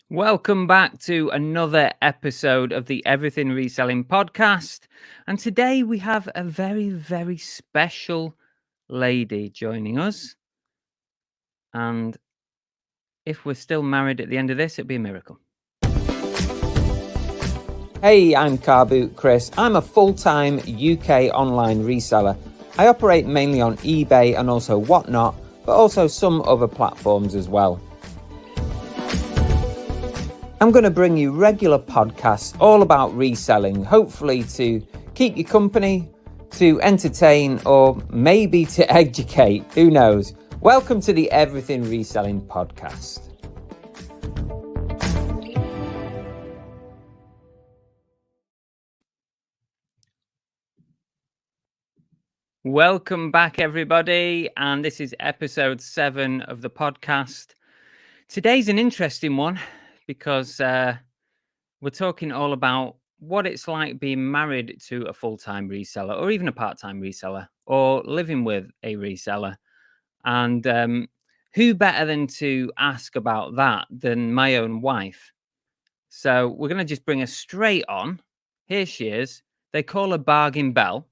Welcome back to another episode of the Everything Reselling Podcast. And today we have a very, very special lady joining us. And if we're still married at the end of this, it'd be a miracle. Hey, I'm Car Boot Chris. I'm a full-time UK online reseller. I operate mainly on eBay and also Whatnot, but also some other platforms as well. I'm going to bring you regular podcasts all about reselling, hopefully to keep you company, to entertain, or maybe to educate. Who knows? Welcome to the Everything Reselling Podcast. Welcome back, everybody. And this is episode 7 of the podcast. Today's an interesting one because we're talking all about what it's like being married to a full-time reseller or even a part-time reseller or living with a reseller. And who better than to ask about that than my own wife? So we're going to just bring her straight on. Here she is. They call her Bargain Bell.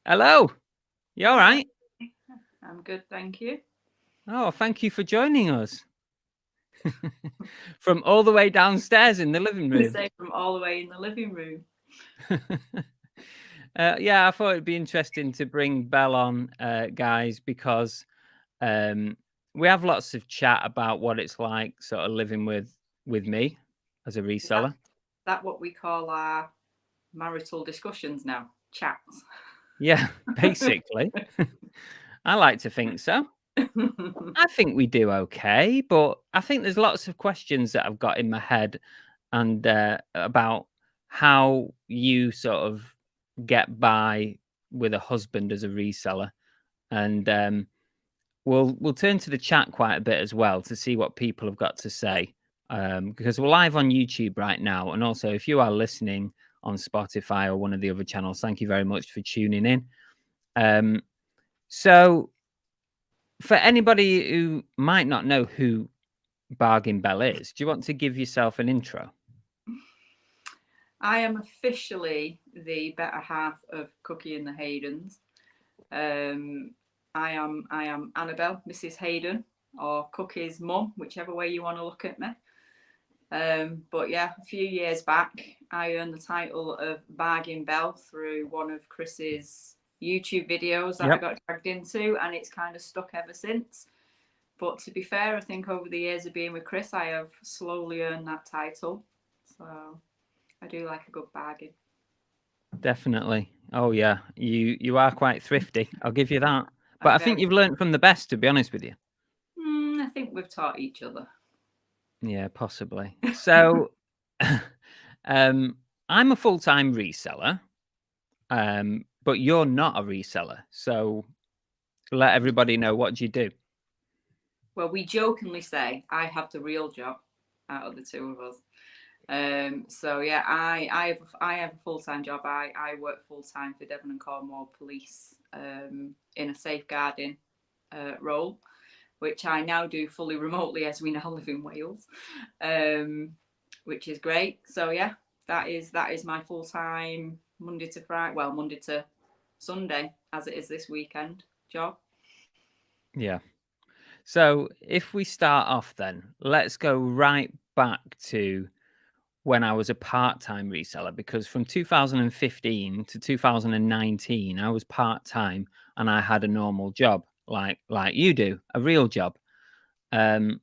Hello. You all right? I'm good, thank you. Oh, thank you for joining us. From all the way downstairs in the living room. From all the way in the living room. Yeah, I thought it'd be interesting to bring Belle on, guys, because we have lots of chat about what it's like sort of living with me as a reseller. That what we call our marital discussions now, chats. Yeah, basically. I like to think so. I think we do okay, but I think there's lots of questions that I've got in my head and about how you sort of get by with a husband as a reseller. And we'll turn to the chat quite a bit as well to see what people have got to say, because we're live on YouTube right now. And also, if you are listening on Spotify or one of the other channels, thank you very much for tuning in. So for anybody who might not know who Bargain Bell is, do you want to give yourself an intro? I am officially the better half of Cookie and the Haydens. I am Annabell, Mrs. Hayden, or Cookie's mum, whichever way you want to look at me. But yeah, a few years back, I earned the title of Bargain Bell through one of Chris's YouTube videos that I got dragged into, and it's kind of stuck ever since. But to be fair, I think over the years of being with Chris, I have slowly earned that title. So I do like a good bargain. Definitely. Oh yeah, you are quite thrifty. I'll give you that. But I think you've learned from the best, to be honest with you. I think we've taught each other. Yeah, possibly. So, I'm a full-time reseller, but you're not a reseller. So, let everybody know, what do you do? Well, we jokingly say I have the real job out of the two of us. So yeah, I have a full-time job. I work full-time for Devon and Cornwall Police in a safeguarding role, which I now do fully remotely as we now live in Wales, which is great. So yeah, that is my full-time Monday to Friday, well, Monday to Sunday, as it is this weekend, job. Yeah. So if we start off then, let's go right back to when I was a part-time reseller, because from 2015 to 2019, I was part-time and I had a normal job, like you do, a real job. And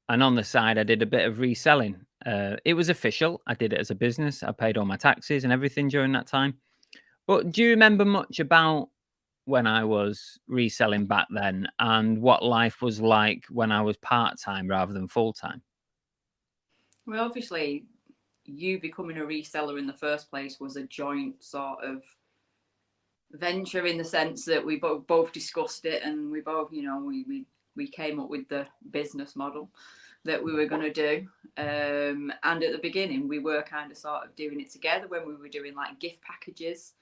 on the side, I did a bit of reselling. It was official. I did it as a business. I paid all my taxes and everything during that time. But do you remember much about when I was reselling back then and what life was like when I was part-time rather than full-time? Well, obviously, you becoming a reseller in the first place was a joint sort of venture, in the sense that we both discussed it, and we both, we came up with the business model that we were going to do. And at the beginning, we were kind of sort of doing it together when we were doing like gift packages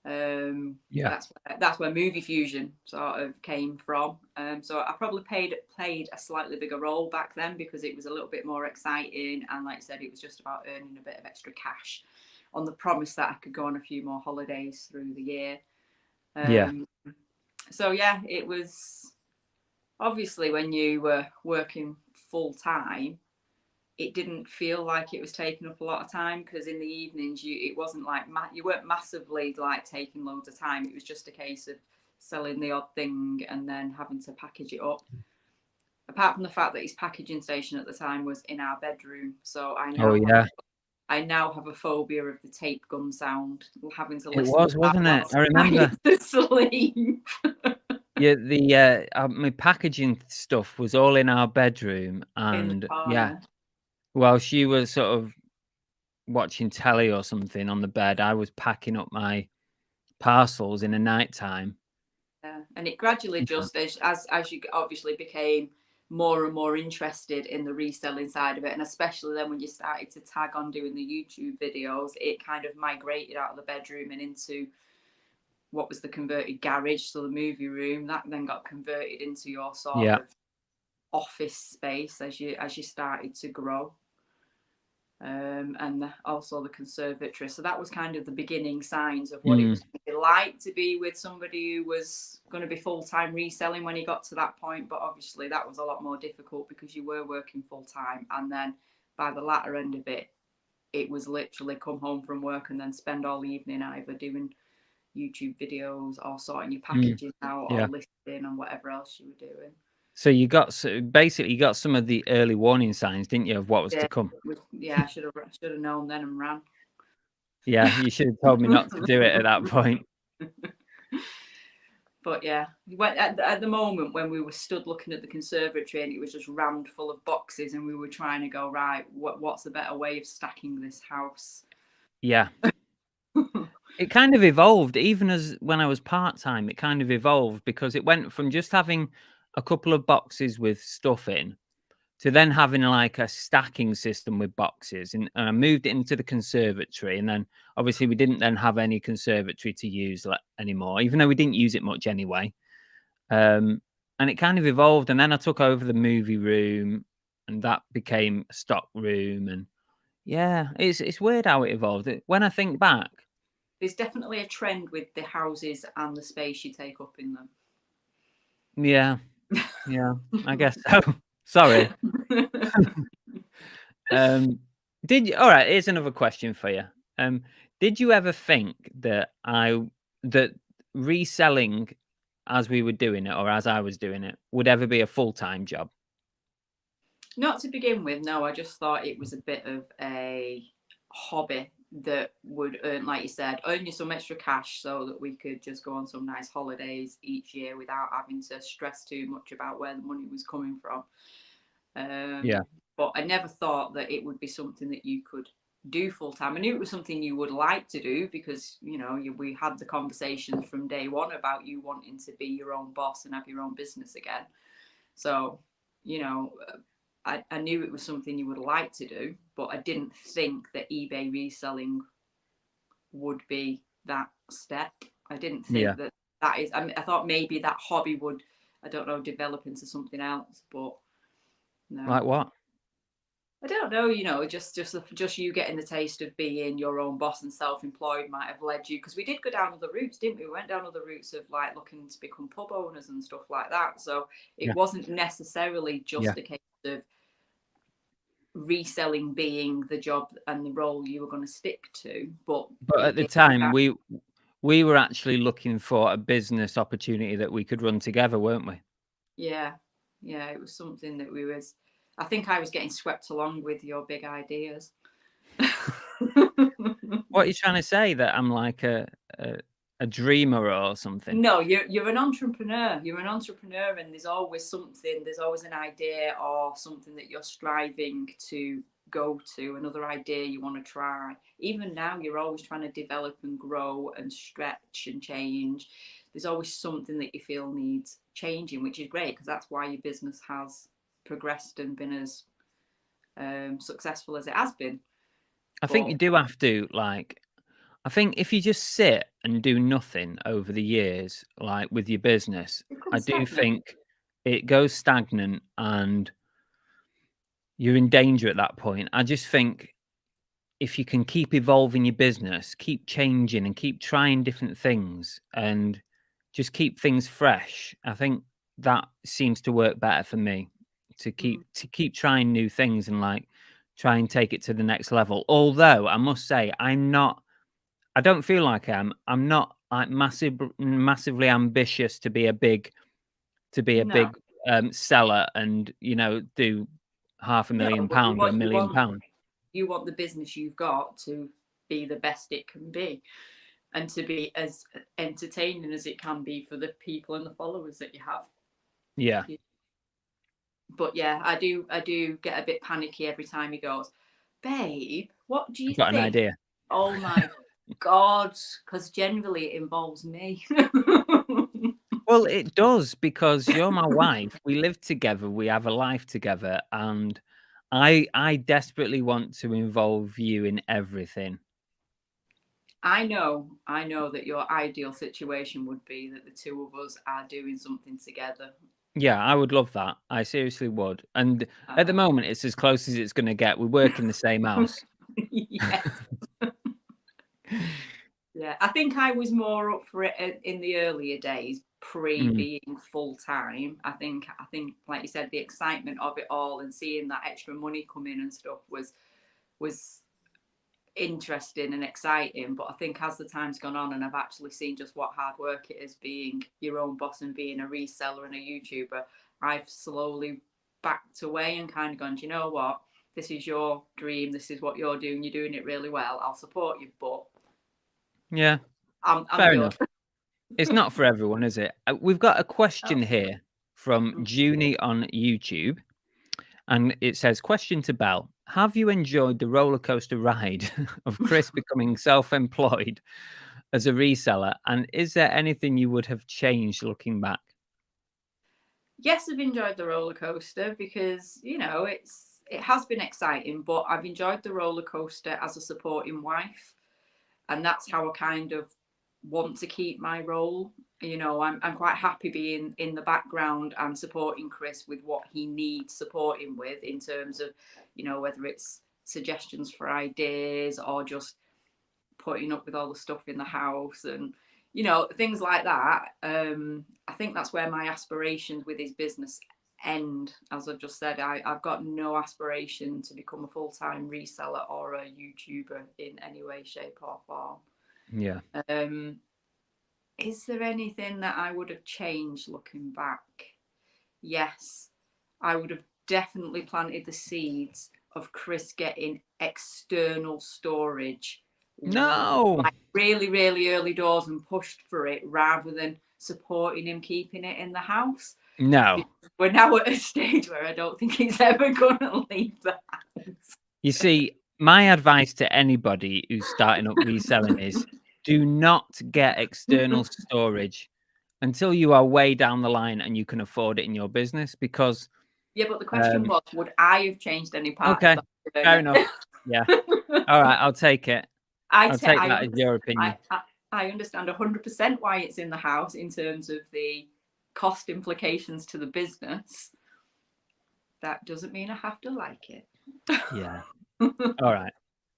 That's where Movie Fusion sort of came from. So I probably played a slightly bigger role back then because it was a little bit more exciting, and like I said, it was just about earning a bit of extra cash on the promise that I could go on a few more holidays through the year. So yeah, it was obviously when you were working full time, it didn't feel like it was taking up a lot of time, because in the evenings it wasn't like you weren't massively like taking loads of time. It was just a case of selling the odd thing and then having to package it up. Apart from the fact that his packaging station at the time was in our bedroom, so I now have a phobia of the tape gun sound, having to listen. It was, wasn't it? I remember. To sleep. Yeah, my packaging stuff was all in our bedroom, and while she was sort of watching telly or something on the bed, I was packing up my parcels in the night time. Yeah, and it gradually just as you obviously became more and more interested in the reselling side of it, and especially then when you started to tag on doing the YouTube videos, it kind of migrated out of the bedroom and into what was the converted garage, so the movie room. That then got converted into your sort of office space as you started to grow. And also the conservatory. So that was kind of the beginning signs of what it was going to be like to be with somebody who was going to be full-time reselling when he got to that point. But obviously that was a lot more difficult because you were working full-time. And then by the latter end of it, it was literally come home from work and then spend all evening either doing YouTube videos or sorting your packaging out or listing and whatever else you were doing. So you basically got some of the early warning signs, didn't you, of what was to come? Yeah, I should have known then and ran. Yeah, you should have told me not to do it at that point. But yeah, at the moment when we were stood looking at the conservatory and it was just rammed full of boxes and we were trying to go, right, what's a better way of stacking this house? Yeah. It kind of evolved, even as when I was part-time, it kind of evolved because it went from just having a couple of boxes with stuff in to then having like a stacking system with boxes. And I moved it into the conservatory. And then obviously we didn't then have any conservatory to use anymore, even though we didn't use it much anyway. And it kind of evolved. And then I took over the movie room and that became a stock room. And yeah, it's weird how it evolved. When I think back, there's definitely a trend with the houses and the space you take up in them. Yeah, I guess so. Sorry. All right, here's another question for you. Did you ever think that reselling as we were doing it or as I was doing it would ever be a full-time job? Not to begin with, no. I just thought it was a bit of a hobby that would earn, like you said, earn you some extra cash so that we could just go on some nice holidays each year without having to stress too much about where the money was coming from. But I never thought that it would be something that you could do full time. I knew it was something you would like to do because, you know, we had the conversations from day one about you wanting to be your own boss and have your own business again. So, you know, I knew it was something you would like to do, but I didn't think that eBay reselling would be that step. I didn't think that is. I thought maybe that hobby would, I don't know, develop into something else. But no. Like what? I don't know. You know, just you getting the taste of being your own boss and self-employed might have led you, because we did go down other routes, didn't we? We went down other routes of like looking to become pub owners and stuff like that. So it wasn't necessarily just a case of reselling being the job and the role you were going to stick to, but at the time we were actually looking for a business opportunity that we could run together, weren't we? Yeah, it was something that I think I was getting swept along with your big ideas. What are you trying to say, that I'm like a dreamer or something? No, you're an entrepreneur. You're an entrepreneur, and there's always something. There's always an idea or something that you're striving to go to. Another idea you want to try. Even now, you're always trying to develop and grow and stretch and change. There's always something that you feel needs changing, which is great because that's why your business has progressed and been as successful as it has been. I think you do have to, like, I think if you just sit and do nothing over the years, like with your business, I do think it goes stagnant and you're in danger at that point. I just think if you can keep evolving your business, keep changing and keep trying different things and just keep things fresh, I think that seems to work better for me to keep trying new things and like try and take it to the next level. Although I must say I don't feel like I'm not like massively ambitious to be a big seller and do £500,000 or £1 million. You want the business you've got to be the best it can be and to be as entertaining as it can be for the people and the followers that you have. Yeah. But yeah, I do get a bit panicky every time he goes, babe, what do you think? Got an idea. Oh my God, because generally it involves me. Well, it does, because you're my wife. We live together. We have a life together. And I desperately want to involve you in everything. I know that your ideal situation would be that the two of us are doing something together. Yeah, I would love that. I seriously would. And at the moment, it's as close as it's going to get. We work in the same house. Yes. Yeah, I think I was more up for it in the earlier days, being full time. I think, like you said, the excitement of it all and seeing that extra money come in and stuff was interesting and exciting. But I think as the time's gone on and I've actually seen just what hard work it is being your own boss and being a reseller and a YouTuber, I've slowly backed away and kind of gone, do you know what? This is your dream. This is what you're doing. You're doing it really well. I'll support you, but yeah, I'm fair good. enough. It's not for everyone, is it? We've got a question here from Junie on YouTube, and it says, question to Belle. Have you enjoyed the roller coaster ride of Chris becoming self-employed as a reseller? And is there anything you would have changed looking back? Yes, I've enjoyed the roller coaster because, it has been exciting, but I've enjoyed the roller coaster as a supporting wife. And that's how I kind of want to keep my role. I'm quite happy being in the background and supporting Chris with what he needs supporting with in terms of, whether it's suggestions for ideas or just putting up with all the stuff in the house and, things like that. I think that's where my aspirations with his business end. As I've just said, I've got no aspiration to become a full-time reseller or a YouTuber in any way, shape or form. Yeah. Is there anything that I would have changed looking back? Yes, I would have definitely planted the seeds of Chris getting external storage. No. Like really, really early doors and pushed for it rather than supporting him keeping it in the house. No. We're now at a stage where I don't think he's ever going to leave the house. You see, my advice to anybody who's starting up reselling is do not get external storage until you are way down the line and you can afford it in your business, because... Yeah, but the question was, would I have changed any part okay, of that? fair enough. Yeah. All right, I'll take it. I'll take that as your opinion. I understand 100% why it's in the house in terms of the cost implications to the business. That doesn't mean I have to like it. Yeah. All right,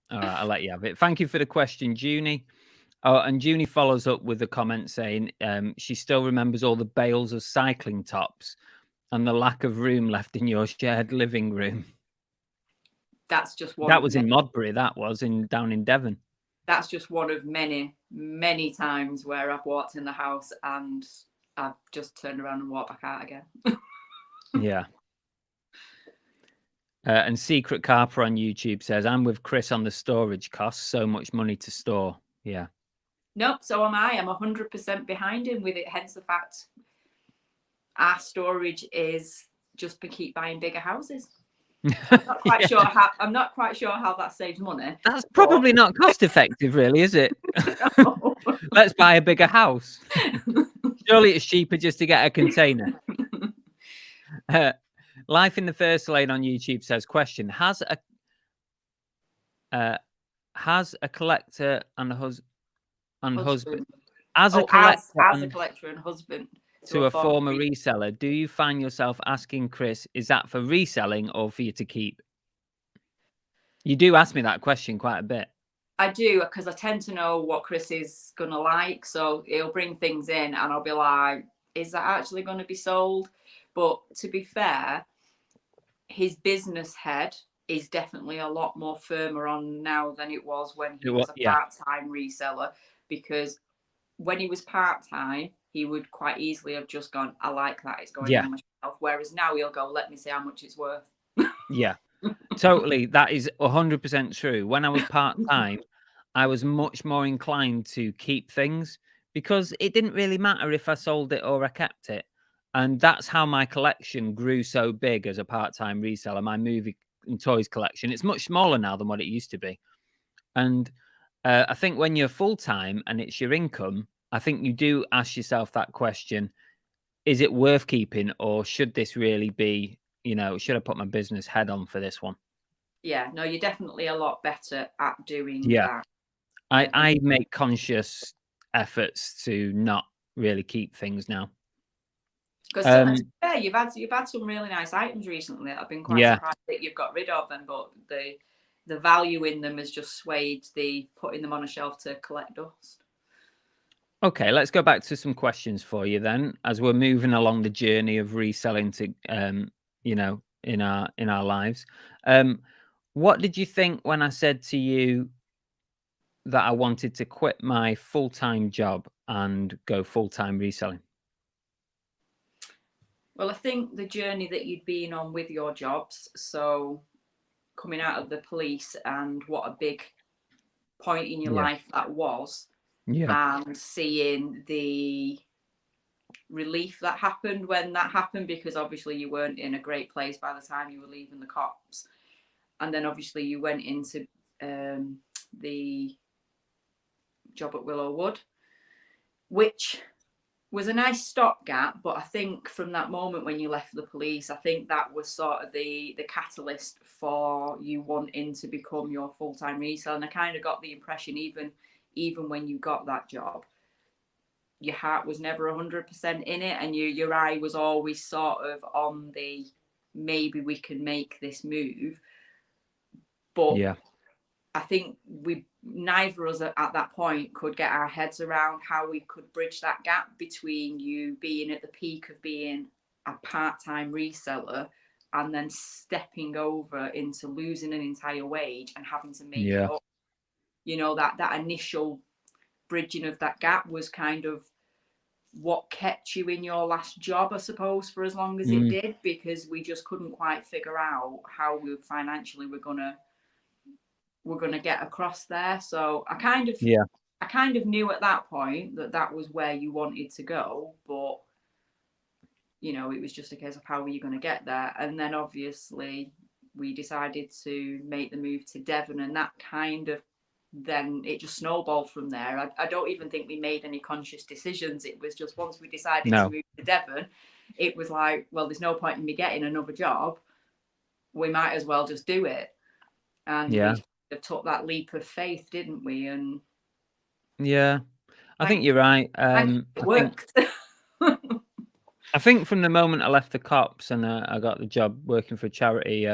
I'll let you have it. Thank you for the question, Junie. Oh, and Junie follows up with a comment saying she still remembers all the bales of cycling tops and the lack of room left in your shared living room. That's just one. That was in Modbury. That was down in Devon. That's just one of many, many times where I've walked in the house and I've just turned around and walked back out again. Yeah. And Secret Carper on YouTube says, I'm with Chris on the storage costs. So much money to store. Yeah. Nope, so am I. I'm 100% behind him with it. Hence the fact our storage is just to keep buying bigger houses. I'm not quite sure how. I'm not quite sure how that saves money. That's probably not cost effective, really, is it? No. Let's buy a bigger house. Surely it's cheaper just to get a container. Life in the First Lane on YouTube says, question, has a collector and a husband... and husband. As a collector and husband to a former reseller, do you find yourself asking Chris, is that for reselling or for you to keep? You do ask me that question quite a bit. I do, because I tend to know what Chris is going to like. So he'll bring things in and I'll be like, is that actually going to be sold? But to be fair, his business head is definitely a lot more firmer on now than it was when he was a part-time reseller, because when he was part-time, he would quite easily have just gone, I like that, it's going on my shelf. Whereas now he'll go, let me see how much it's worth. Yeah, totally. That is 100% true. When I was part-time, I was much more inclined to keep things because it didn't really matter if I sold it or I kept it. And that's how my collection grew so big as a part-time reseller, my movie and toys collection. It's much smaller now than what it used to be. And I think when you're full-time and it's your income, I think you do ask yourself that question, is it worth keeping, or should this really be, should I put my business head on for this one? Yeah, no, you're definitely a lot better at doing that. I make conscious efforts to not really keep things now. Because you've had some really nice items recently that I've been quite surprised that you've got rid of them, but the value in them has just swayed the putting them on a shelf to collect dust. Okay, let's go back to some questions for you then, as we're moving along the journey of reselling to, in our lives. What did you think when I said to you that I wanted to quit my full-time job and go full-time reselling? Well, I think the journey that you'd been on with your jobs, so coming out of the police and what a big point in your life that was, and seeing the relief that happened when that happened, because obviously you weren't in a great place by the time you were leaving the cops. And then obviously you went into the job at Willowwood, which was a nice stopgap, but I think from that moment when you left the police, I think that was sort of the catalyst for you wanting to become your full-time reseller. And I kind of got the impression, even when you got that job, your heart was never 100% in it, and your eye was always sort of on the maybe we can make this move. But I think neither of us at that point could get our heads around how we could bridge that gap between you being at the peak of being a part-time reseller and then stepping over into losing an entire wage and having to make it up. That initial bridging of that gap was kind of what kept you in your last job, I suppose, for as long as it did, because we just couldn't quite figure out how we financially were gonna get across there. So I kind of knew at that point that was where you wanted to go, but it was just a case of how were you going to get there. And then obviously we decided to make the move to Devon, and that kind of then it just snowballed from there. I don't even think we made any conscious decisions. It was just once we decided to move to Devon, it was like, well, there's no point in me getting another job. We might as well just do it. And we took that leap of faith, didn't we? And I think you're right. It worked. I think from the moment I left the cops and I got the job working for a charity,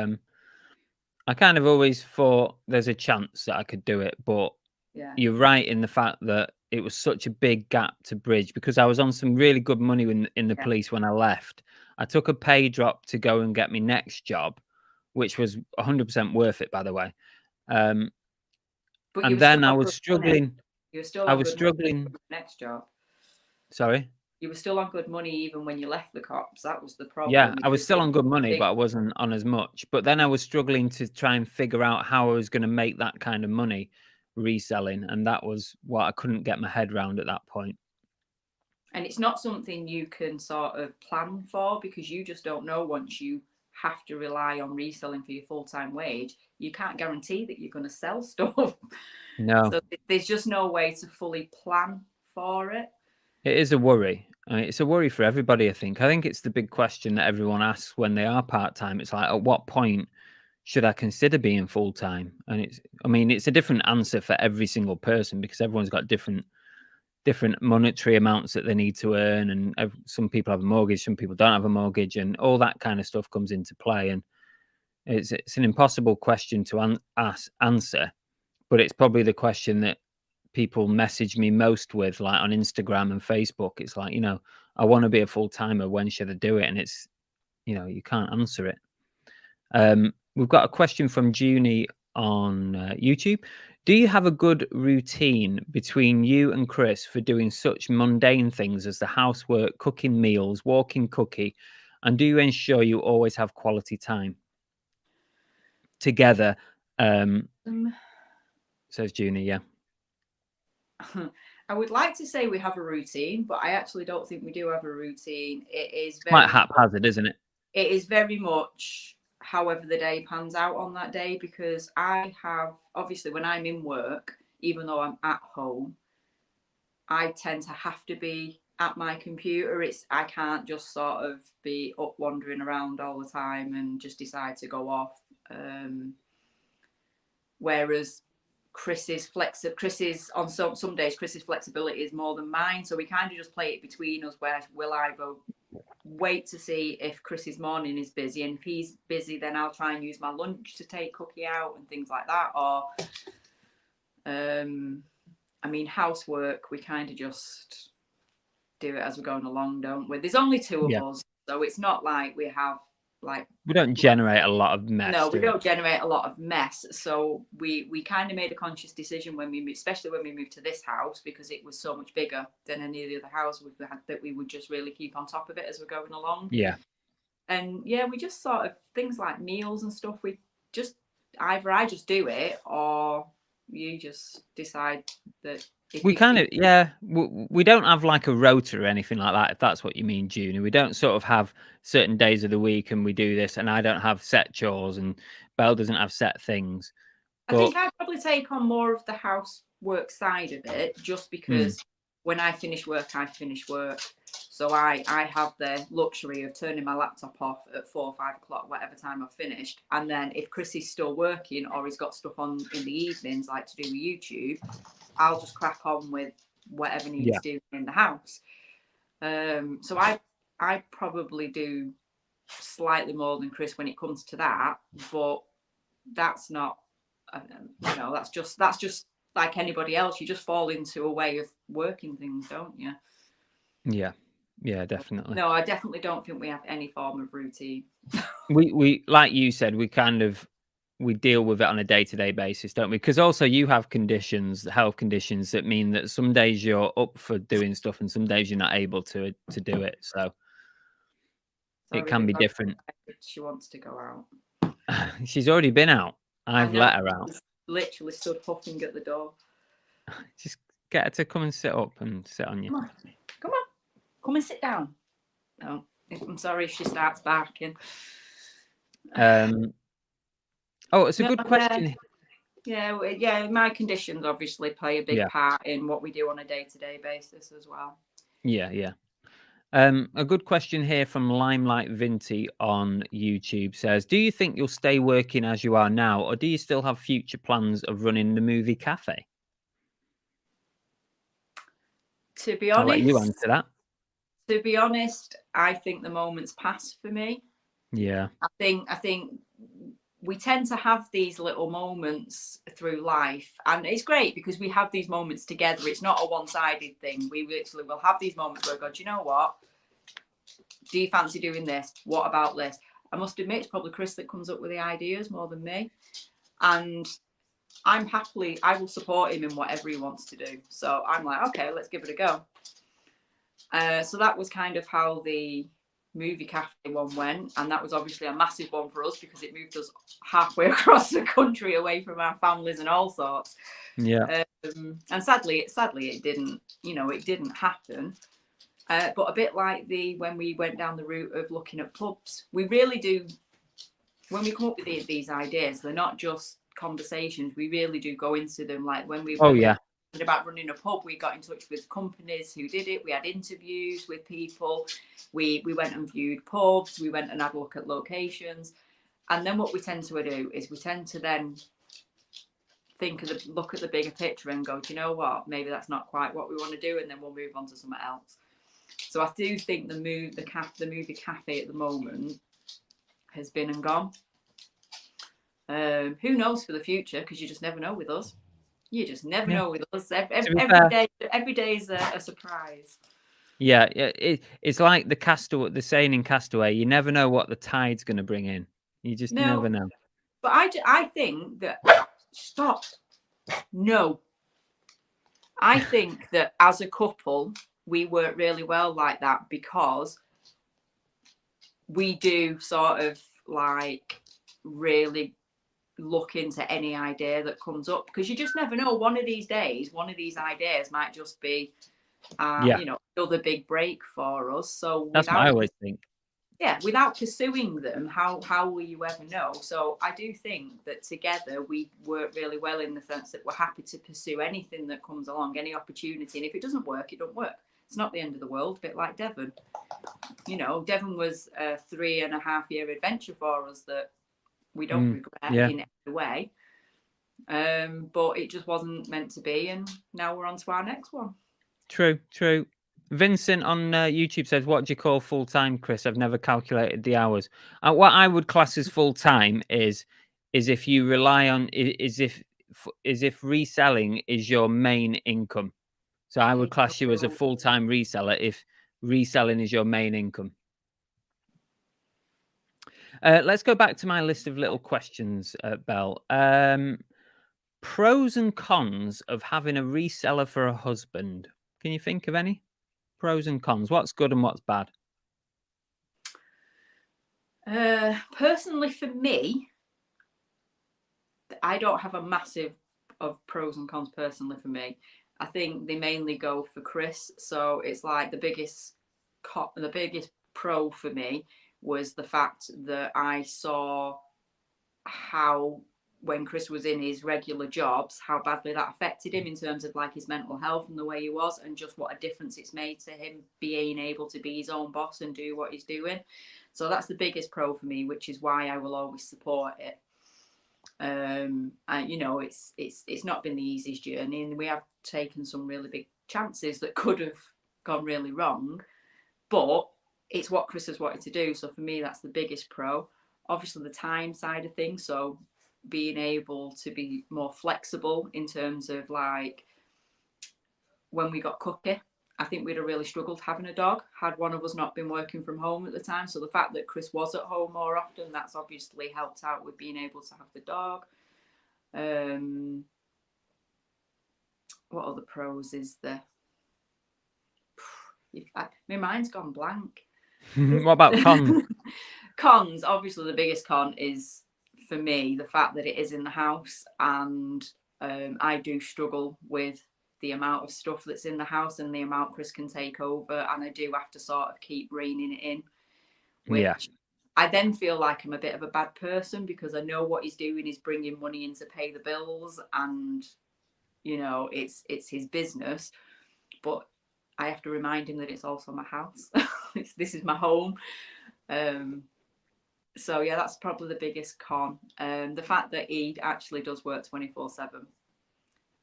I kind of always thought there's a chance that I could do it. But you're right in the fact that it was such a big gap to bridge, because I was on some really good money in the police when I left. I took a pay drop to go and get my next job, which was 100% worth it, by the way. And then I was struggling. I was struggling. Next job. Sorry? You were still on good money even when you left the cops. That was the problem. Yeah, I was still on good money, but I wasn't on as much. But then I was struggling to try and figure out how I was going to make that kind of money reselling. And that was what I couldn't get my head around at that point. And it's not something you can sort of plan for, because you just don't know. Once you have to rely on reselling for your full-time wage, you can't guarantee that you're going to sell stuff. No. So there's just no way to fully plan for it. It is a worry. I mean, it's a worry for everybody, I think. I think it's the big question that everyone asks when they are part-time. It's like, at what point should I consider being full-time? And it's a different answer for every single person, because everyone's got different different monetary amounts that they need to earn, and some people have a mortgage, some people don't have a mortgage, and all that kind of stuff comes into play. And it's an impossible question to answer, but it's probably the question that people message me most with, like on Instagram and Facebook. It's like, I want to be a full-timer. When should I do it? And it's, you can't answer it. We've got a question from Junie on YouTube. Do you have a good routine between you and Chris for doing such mundane things as the housework, cooking meals, walking Cookie? And do you ensure you always have quality time together? Says Junie, yeah. I would like to say we have a routine, but I actually don't think we do have a routine. It is quite haphazard, isn't it? It is very much however the day pans out on that day, because I have, obviously, when I'm in work, even though I'm at home, I tend to have to be at my computer. I can't just sort of be up wandering around all the time and just decide to go off. Whereas Chris's on some days, Chris's flexibility is more than mine. So we kind of just play it between us, where we'll either wait to see if Chris's morning is busy, and if he's busy, then I'll try and use my lunch to take Cookie out and things like that. Or, I mean, housework, we kind of just do it as we're going along, don't we? There's only two of us, so it's not like we have we don't generate a lot of mess. No, we don't generate a lot of mess. So we kind of made a conscious decision when we moved, especially when we moved to this house, because it was so much bigger than any of the other houses we've had, that we would just really keep on top of it as we're going along. Yeah. And we just sort of, things like meals and stuff, we just, either I just do it, or you just decide that. We kind of, we don't have like a rota or anything like that, if that's what you mean, Junie. We don't sort of have certain days of the week and we do this, and I don't have set chores and Belle doesn't have set things. I think I'd probably take on more of the housework side of it, just because when I finish work, I finish work. So I have the luxury of turning my laptop off at 4 or 5 o'clock, whatever time I've finished. And then if Chris is still working, or he's got stuff on in the evenings, like to do with YouTube, I'll just crack on with whatever needs doing in the house. So I probably do slightly more than Chris when it comes to that, but that's not, that's just like anybody else. You just fall into a way of working things, don't you? Yeah, definitely. No, I definitely don't think we have any form of routine. we like you said, we deal with it on a day-to-day basis, don't we? Because also you have health conditions that mean that some days you're up for doing stuff and some days you're not able to do it. So it can be different. She wants to go out. She's already been out. I've let her out. Literally stood huffing at the door. Just get her to come and sit up and sit on you. Come on. Come and sit down. No, I'm sorry if she starts barking. It's a good question. Yeah. My conditions obviously play a big part in what we do on a day-to-day basis as well. Yeah. A good question here from Limelight Vinty on YouTube says, do you think you'll stay working as you are now, or do you still have future plans of running the movie cafe? To be honest, I'll let you answer that. To be honest, I think the moment's passed for me. Yeah. I think we tend to have these little moments through life, and it's great because we have these moments together. It's not a one-sided thing. We literally will have these moments where I go, do you know what? Do you fancy doing this? What about this? I must admit, it's probably Chris that comes up with the ideas more than me. And I will support him in whatever he wants to do. So I'm like, okay, let's give it a go. So that was kind of how the movie cafe one went, and that was obviously a massive one for us because it moved us halfway across the country away from our families and all sorts. Yeah. And sadly it didn't happen. But a bit like when we went down the route of looking at pubs, we really do, when we come up with these ideas, they're not just conversations. We really do go into them. Like when we about running a pub, we got in touch with companies who did it. We had interviews with people. We went and viewed pubs. We went and had a look at locations. And then what we tend to do is we tend to then look at the bigger picture and go, do you know what? Maybe that's not quite what we want to do, and then we'll move on to something else. So I do think the movie cafe at the moment has been and gone. Who knows for the future? Because you just never know with us. You just never know with us. Every day is a surprise. Yeah, it's like the saying in Castaway: you never know what the tide's going to bring in. You just never know. But I think that stop. No, I think that as a couple, we work really well like that because we do sort of like really look into any idea that comes up, because you just never know. One of these days, one of these ideas might just be, another big break for us. So that's what I always think. Yeah, without pursuing them, how will you ever know? So I do think that together we work really well in the sense that we're happy to pursue anything that comes along, any opportunity. And if it doesn't work, it don't work. It's not the end of the world, a bit like Devon. Devon was a 3.5-year adventure for us that we don't regret in any way. But it just wasn't meant to be. And now we're on to our next one. True. Vincent on YouTube says, what do you call full-time, Chris? I've never calculated the hours. What I would class as full-time is if you rely on, is if reselling is your main income. So I would class you as a full-time reseller if reselling is your main income. Let's go back to my list of little questions, Belle. Pros and cons of having a reseller for a husband. Can you think of any? Pros and cons. What's good and what's bad? Personally, for me, I don't have a massive of pros and cons personally for me. I think they mainly go for Chris. So it's like the biggest pro for me was the fact that I saw how, when Chris was in his regular jobs, how badly that affected him in terms of like his mental health and the way he was, and just what a difference it's made to him being able to be his own boss and do what he's doing. So that's the biggest pro for me, which is why I will always support it. And it's not been the easiest journey, and we have taken some really big chances that could have gone really wrong, but it's what Chris has wanted to do. So for me, that's the biggest pro. Obviously the time side of things, so being able to be more flexible in terms of like when we got Cookie, I think we'd have really struggled having a dog had one of us not been working from home at the time. So the fact that Chris was at home more often, that's obviously helped out with being able to have the dog. What other pros is there? My mind's gone blank. What about cons? Cons, obviously the biggest con is for me the fact that it is in the house, and I do struggle with the amount of stuff that's in the house and the amount Chris can take over, and I do have to sort of keep reining it in, which I then feel like I'm a bit of a bad person because I know what he's doing is bringing money in to pay the bills, and it's his business, but I have to remind him that it's also my house. This is my home. So yeah, that's probably the biggest con. The fact that he actually does work 24/7.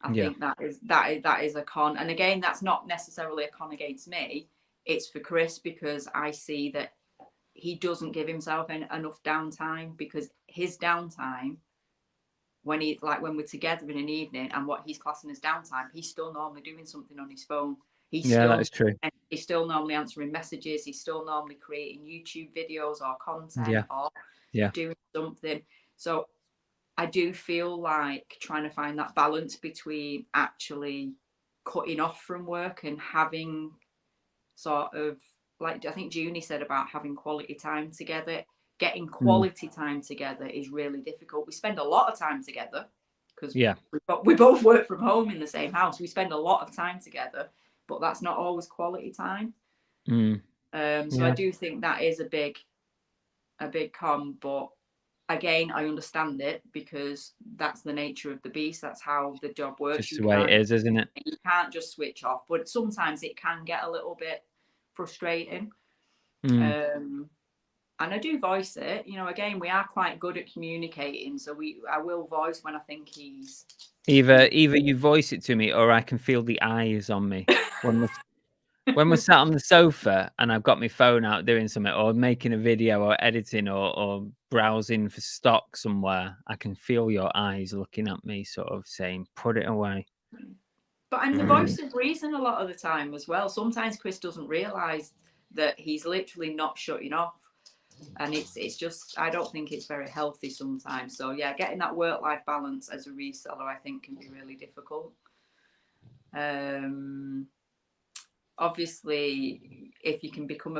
I think that is a con. And again, that's not necessarily a con against me. It's for Chris, because I see that he doesn't give himself enough downtime, because his downtime, when we're together in an evening and what he's classing as downtime, he's still normally doing something on his phone. That is true. He's still normally answering messages. He's still normally creating YouTube videos or content or doing something. So I do feel like trying to find that balance between actually cutting off from work and having sort of, like I think Junie said about having quality time together. Getting quality time together is really difficult. We spend a lot of time together because we both work from home in the same house. We spend a lot of time together, but that's not always quality time. So I do think that is a big con, but again, I understand it because that's the nature of the beast. That's how the job works. Just the way it is, isn't it? You can't just switch off, but sometimes it can get a little bit frustrating. And I do voice it. Again, we are quite good at communicating, so I will voice when I think he's either you voice it to me, or I can feel the eyes on me when we're sat on the sofa and I've got my phone out doing something, or making a video, or editing, or browsing for stock somewhere. I can feel your eyes looking at me, sort of saying, "Put it away." But I'm the voice of reason a lot of the time as well. Sometimes Chris doesn't realise that he's literally not shutting off. And it's just, I don't think it's very healthy sometimes. So yeah, getting that work-life balance as a reseller, I think, can be really difficult. Obviously, if you can become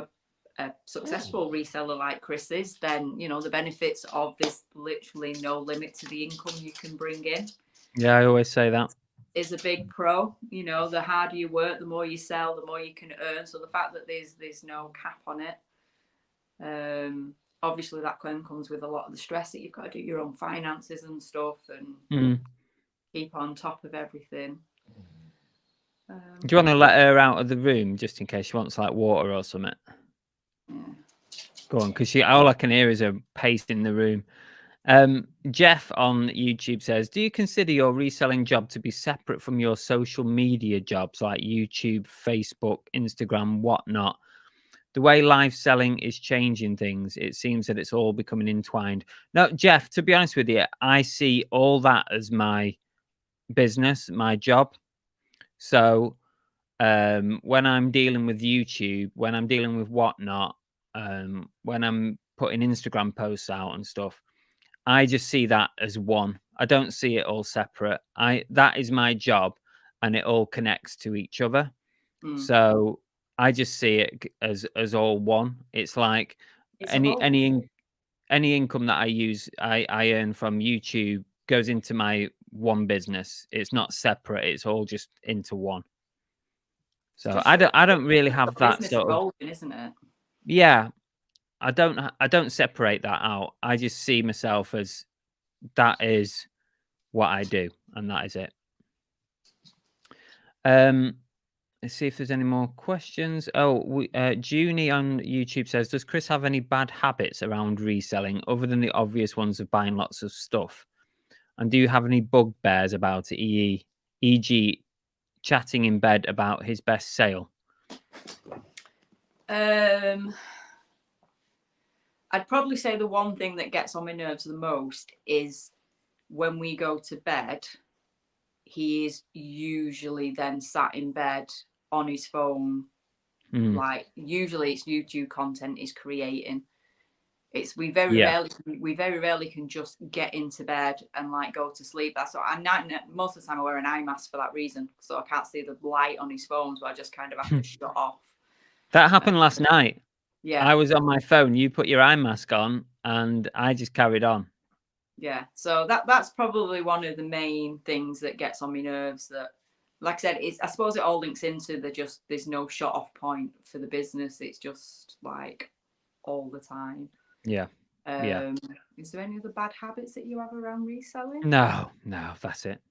a successful reseller like Chris is, then the benefits of this literally no limit to the income you can bring in. Yeah, I always say that is a big pro. The harder you work, the more you sell, the more you can earn. So the fact that there's no cap on it, obviously that comes with a lot of the stress that you've got to do your own finances and stuff, and keep on top of everything. Do you want to let her out of the room just in case she wants like water or something? Yeah. Go on, because all I can hear is her pacing in the room. Jeff on YouTube says, do you consider your reselling job to be separate from your social media jobs like YouTube, Facebook, Instagram, whatnot? The way live selling is changing things, it seems that it's all becoming entwined. No, Jeff, to be honest with you, I see all that as my business, my job. So when I'm dealing with YouTube, when I'm dealing with whatnot, when I'm putting Instagram posts out and stuff, I just see that as one. I don't see it all separate. That is my job, and it all connects to each other. So I just see it as all one. It's like any income that I earn from YouTube goes into my one business. It's not separate. It's all just into one. So I don't really have that sort of, isn't it? Yeah, I don't separate that out. I just see myself as that is what I do, and that is it. Let's see if there's any more questions. Oh, Junie on YouTube says, does Chris have any bad habits around reselling other than the obvious ones of buying lots of stuff? And do you have any bugbears about it, e.g. chatting in bed about his best sale? I'd probably say the one thing that gets on my nerves the most is when we go to bed, he is usually then sat in bed on his phone. Like usually it's YouTube content he's creating. We very rarely can just get into bed and like go to sleep. That's what most of the time I wear an eye mask for that reason, so I can't see the light on his phone, so I just kind of have to shut off. That happened last night. Yeah, I was on my phone, you put your eye mask on, and I just carried on. Yeah, so that's probably one of the main things that gets on my nerves. That, like I said, I suppose it all links into there's no shut off point for the business. It's just like all the time. Yeah. Is there any other bad habits that you have around reselling? No, that's it.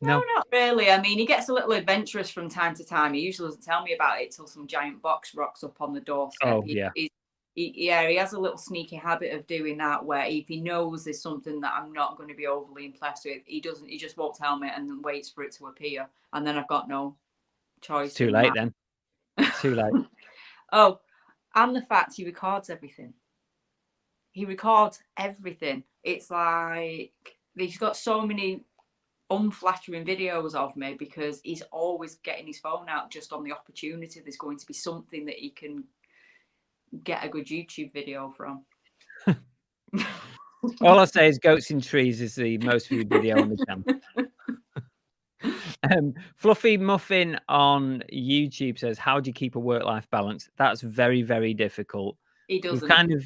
No, not really. I mean, he gets a little adventurous from time to time. He usually doesn't tell me about it till some giant box rocks up on the doorstep. Oh, yeah. He has a little sneaky habit of doing that, where if he knows there's something that I'm not going to be overly impressed with, he just won't tell me and then waits for it to appear, and then I've got no choice. Too late then. Too late. Oh, and the fact he records everything. It's like he's got so many unflattering videos of me because he's always getting his phone out just on the opportunity there's going to be something that he can get a good YouTube video from. All I say is Goats in Trees is the most viewed video on the channel. Fluffy Muffin on YouTube says, how do you keep a work-life balance? That's very, very difficult. He doesn't. We've kind of,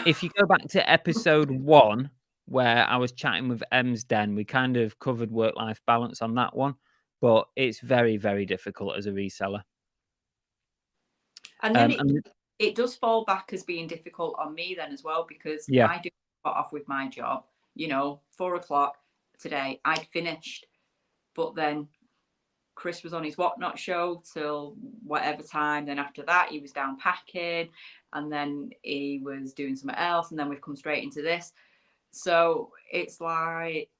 if you go back to episode 1, where I was chatting with M's Den, we kind of covered work-life balance on that one, but it's very, very difficult as a reseller. And then it does fall back as being difficult on me then as well, because I do cut off with my job, 4:00 today, I'd finished, but then Chris was on his Whatnot show till whatever time. Then after that, he was down packing, and then he was doing something else, and then we've come straight into this. So it's like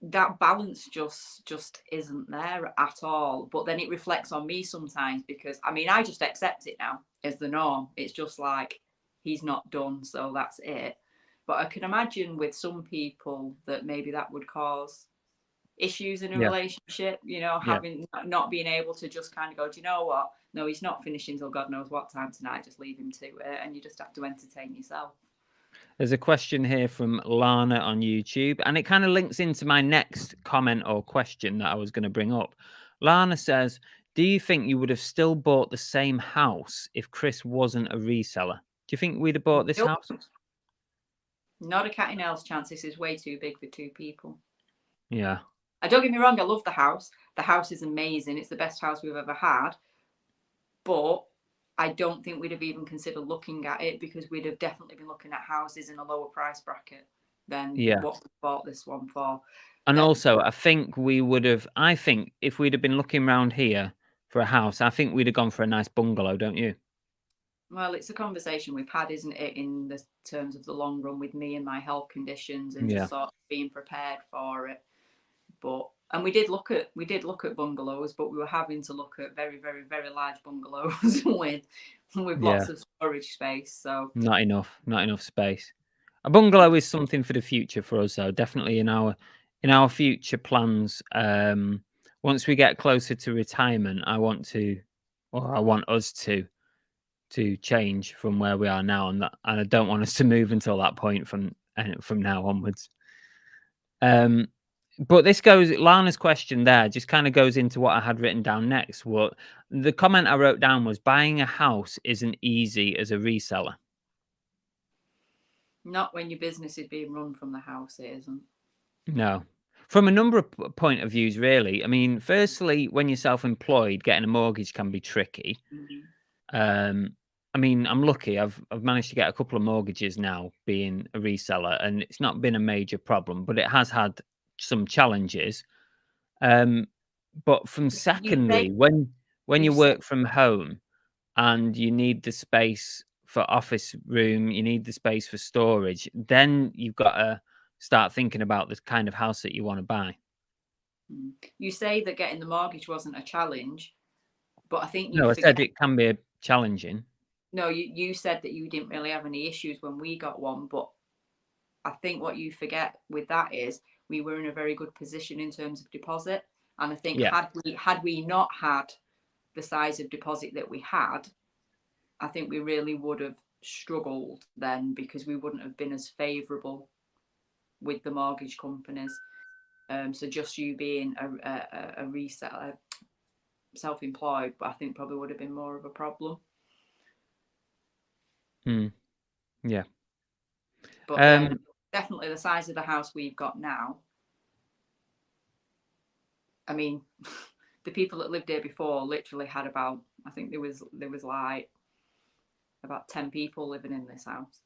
that balance just isn't there at all. But then it reflects on me sometimes, because I mean, I just accept it now as the norm. It's just like, he's not done, so that's it. But I can imagine with some people that maybe that would cause issues in a relationship, you know, having not being able to just kind of go, do you know what? No, he's not finishing till God knows what time tonight. Just leave him to it, and you just have to entertain yourself. There's a question here from Lana on YouTube, and it kind of links into my next comment or question that I was going to bring up. Lana says, do you think you would have still bought the same house if Chris wasn't a reseller? Do you think we'd have bought this house? Not a cat in hell's chance. This is way too big for two people. Yeah. Don't get me wrong, I love the house. The house is amazing. It's the best house we've ever had. But I don't think we'd have even considered looking at it, because we'd have definitely been looking at houses in a lower price bracket than what we bought this one for. And also, I think we would have, if we'd have been looking around here for a house, I think we'd have gone for a nice bungalow, don't you? Well, it's a conversation we've had, isn't it, in the terms of the long run with me and my health conditions, and just sort of being prepared for it. And we did look at bungalows, but we were having to look at very, very, very large bungalows with lots of storage space. So not enough space. A bungalow is something for the future for us, though. Definitely in our future plans. Once we get closer to retirement, I want us to change from where we are now, and I don't want us to move until that point from now onwards. But this goes, Lana's question there just kind of goes into what I had written down next. What the comment I wrote down was, buying a house isn't easy as a reseller. Not when your business is being run from the house, it isn't. No. From a number of point of views, really. I mean, firstly, when you're self-employed, getting a mortgage can be tricky. Mm-hmm. I mean, I'm lucky. I've managed to get a couple of mortgages now being a reseller, and it's not been a major problem, but it has had some challenges. But from secondly, when you work from home and you need the space for office room, you need the space for storage, then you've got to start thinking about the kind of house that you want to buy. You say that getting the mortgage wasn't a challenge, but I think I said it can be challenging. No, you said that you didn't really have any issues when we got one, but I think what you forget with that is we were in a very good position in terms of deposit. And I think had we not had the size of deposit that we had, I think we really would have struggled then, because we wouldn't have been as favourable with the mortgage companies. So just you being a reseller, self-employed, but I think probably would have been more of a problem. Yeah. But then definitely the size of the house we've got now. I mean, the people that lived here before literally had about, I think there was like about 10 people living in this house.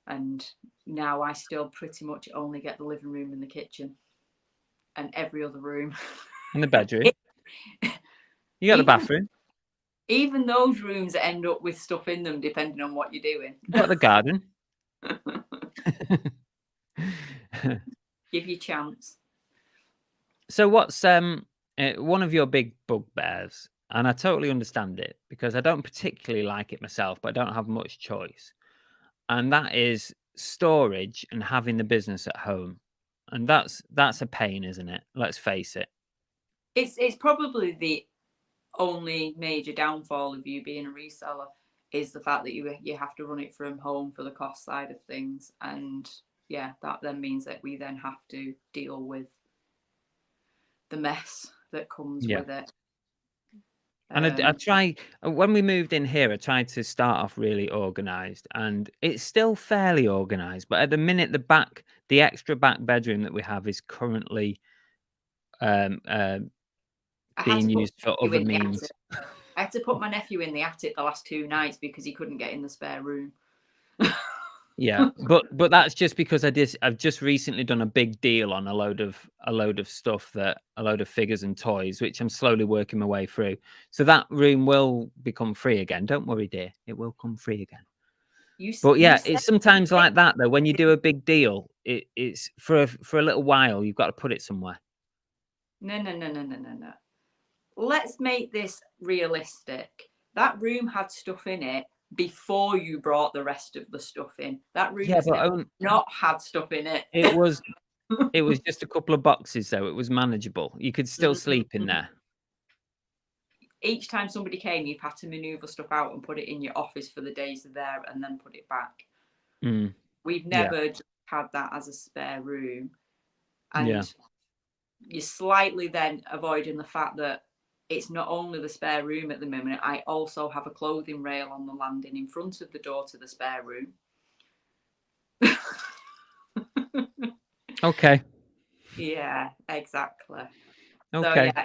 And now I still pretty much only get the living room and the kitchen and every other room. And the bedroom. You got the bathroom. Even those rooms end up with stuff in them, depending on what you're doing. You got the garden. Give you a chance. So what's one of your big bugbears? And I totally understand it, because I don't particularly like it myself, but I don't have much choice. And that is storage and having the business at home. And that's a pain, isn't it? Let's face it. It's probably the only major downfall of you being a reseller, is the fact that you have to run it from home for the cost side of things. And that then means that we then have to deal with the mess that comes with it. And I try, when we moved in here, I tried to start off really organized, and it's still fairly organized. But at the minute, the extra back bedroom that we have is currently being used for other means. I had to put my nephew in the attic the last 2 nights because he couldn't get in the spare room. Yeah, but that's just because I've just recently done a big deal on a load of stuff, a load of figures and toys, which I'm slowly working my way through. So that room will become free again. Don't worry, dear, it will come free again. But yeah, it's sometimes like that though. When you do a big deal, it's for a little while. You've got to put it somewhere. No. Let's make this realistic. That room had stuff in it before you brought the rest of the stuff in. That room has not had stuff in it. It was just a couple of boxes, though. It was manageable. You could still sleep in there. Each time somebody came, you've had to maneuver stuff out and put it in your office for the days they're there and then put it back. We've never just had that as a spare room. And you're slightly then avoiding the fact that it's not only the spare room at the moment, I also have a clothing rail on the landing in front of the door to the spare room. Okay. Yeah, exactly. Okay. So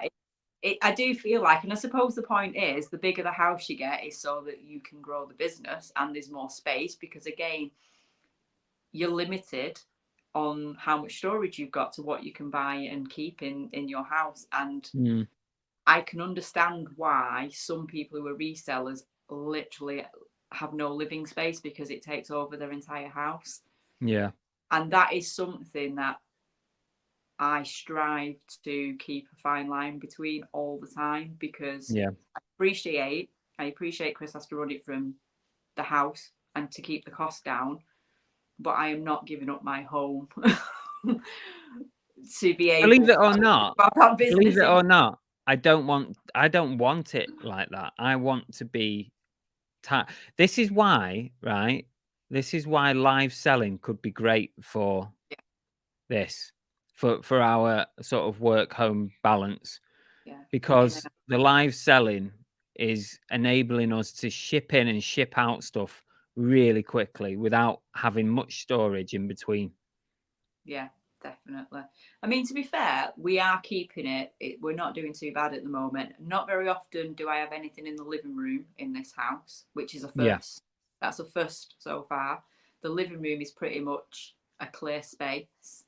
yeah, I do feel like, and I suppose the point is, the bigger the house you get is so that you can grow the business and there's more space, because again, you're limited on how much storage you've got to what you can buy and keep in your house. And I can understand why some people who are resellers literally have no living space because it takes over their entire house. Yeah. And that is something that I strive to keep a fine line between all the time, because I appreciate Chris has to run it from the house and to keep the cost down, but I am not giving up my home to be able. Believe it or not, I don't want it like that. I want to be this is why, right? This is why live selling could be great for this, for our sort of work home balance, because the live selling is enabling us to ship in and ship out stuff really quickly without having much storage in between. Yeah, definitely. I mean, to be fair, we are keeping it. We're not doing too bad at the moment. Not very often do I have anything in the living room in this house, which is a first. Yeah. That's a first so far. The living room is pretty much a clear space.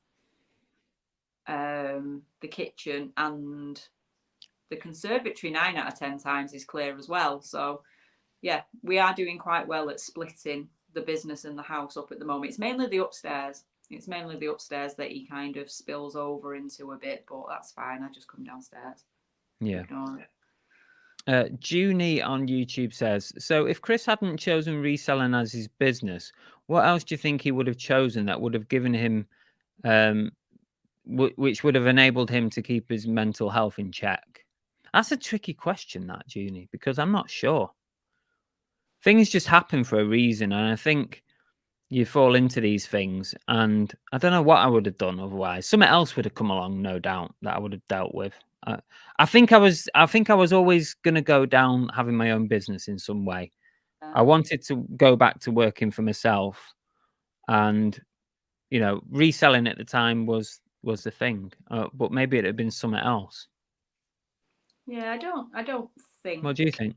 The kitchen and the conservatory 9 out of 10 times is clear as well. So yeah, we are doing quite well at splitting the business and the house up at the moment. It's mainly the upstairs. That he kind of spills over into a bit, but that's fine. I just come downstairs. Yeah. Ignore it. Junie on YouTube says, so if Chris hadn't chosen reselling as his business, what else do you think he would have chosen that would have given him, which would have enabled him to keep his mental health in check? That's a tricky question, that, Junie, because I'm not sure. Things just happen for a reason, and I think you fall into these things, and I don't know what I would have done otherwise. Something else would have come along, no doubt, that I would have dealt with. I think I was always going to go down having my own business in some way. I wanted to go back to working for myself, and reselling at the time was the thing. But maybe it had been something else. Yeah, I don't think. What do you think?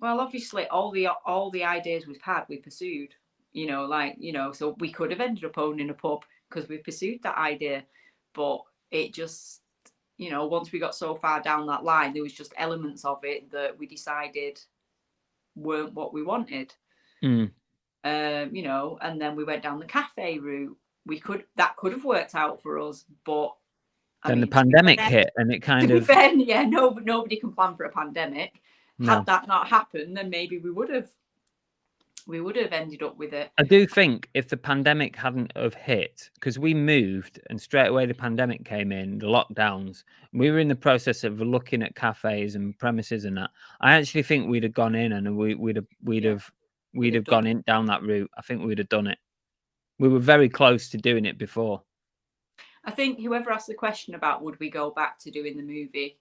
Well, obviously, all the ideas we've had, we pursued. So we could have ended up owning a pub because we pursued that idea, but it just, once we got so far down that line, there was just elements of it that we decided weren't what we wanted. And then we went down the cafe route. That could have worked out for us, but then the pandemic hit, and it kind of nobody can plan for a pandemic. No. Had that not happened, then maybe we would have ended up with it. I do think if the pandemic hadn't have hit, because we moved and straight away the pandemic came in, the lockdowns, we were in the process of looking at cafes and premises and that. I actually think we'd have gone in and we'd have gone in down that route. I think we'd have done it. We were very close to doing it before. I think whoever asked the question about would we go back to doing the movie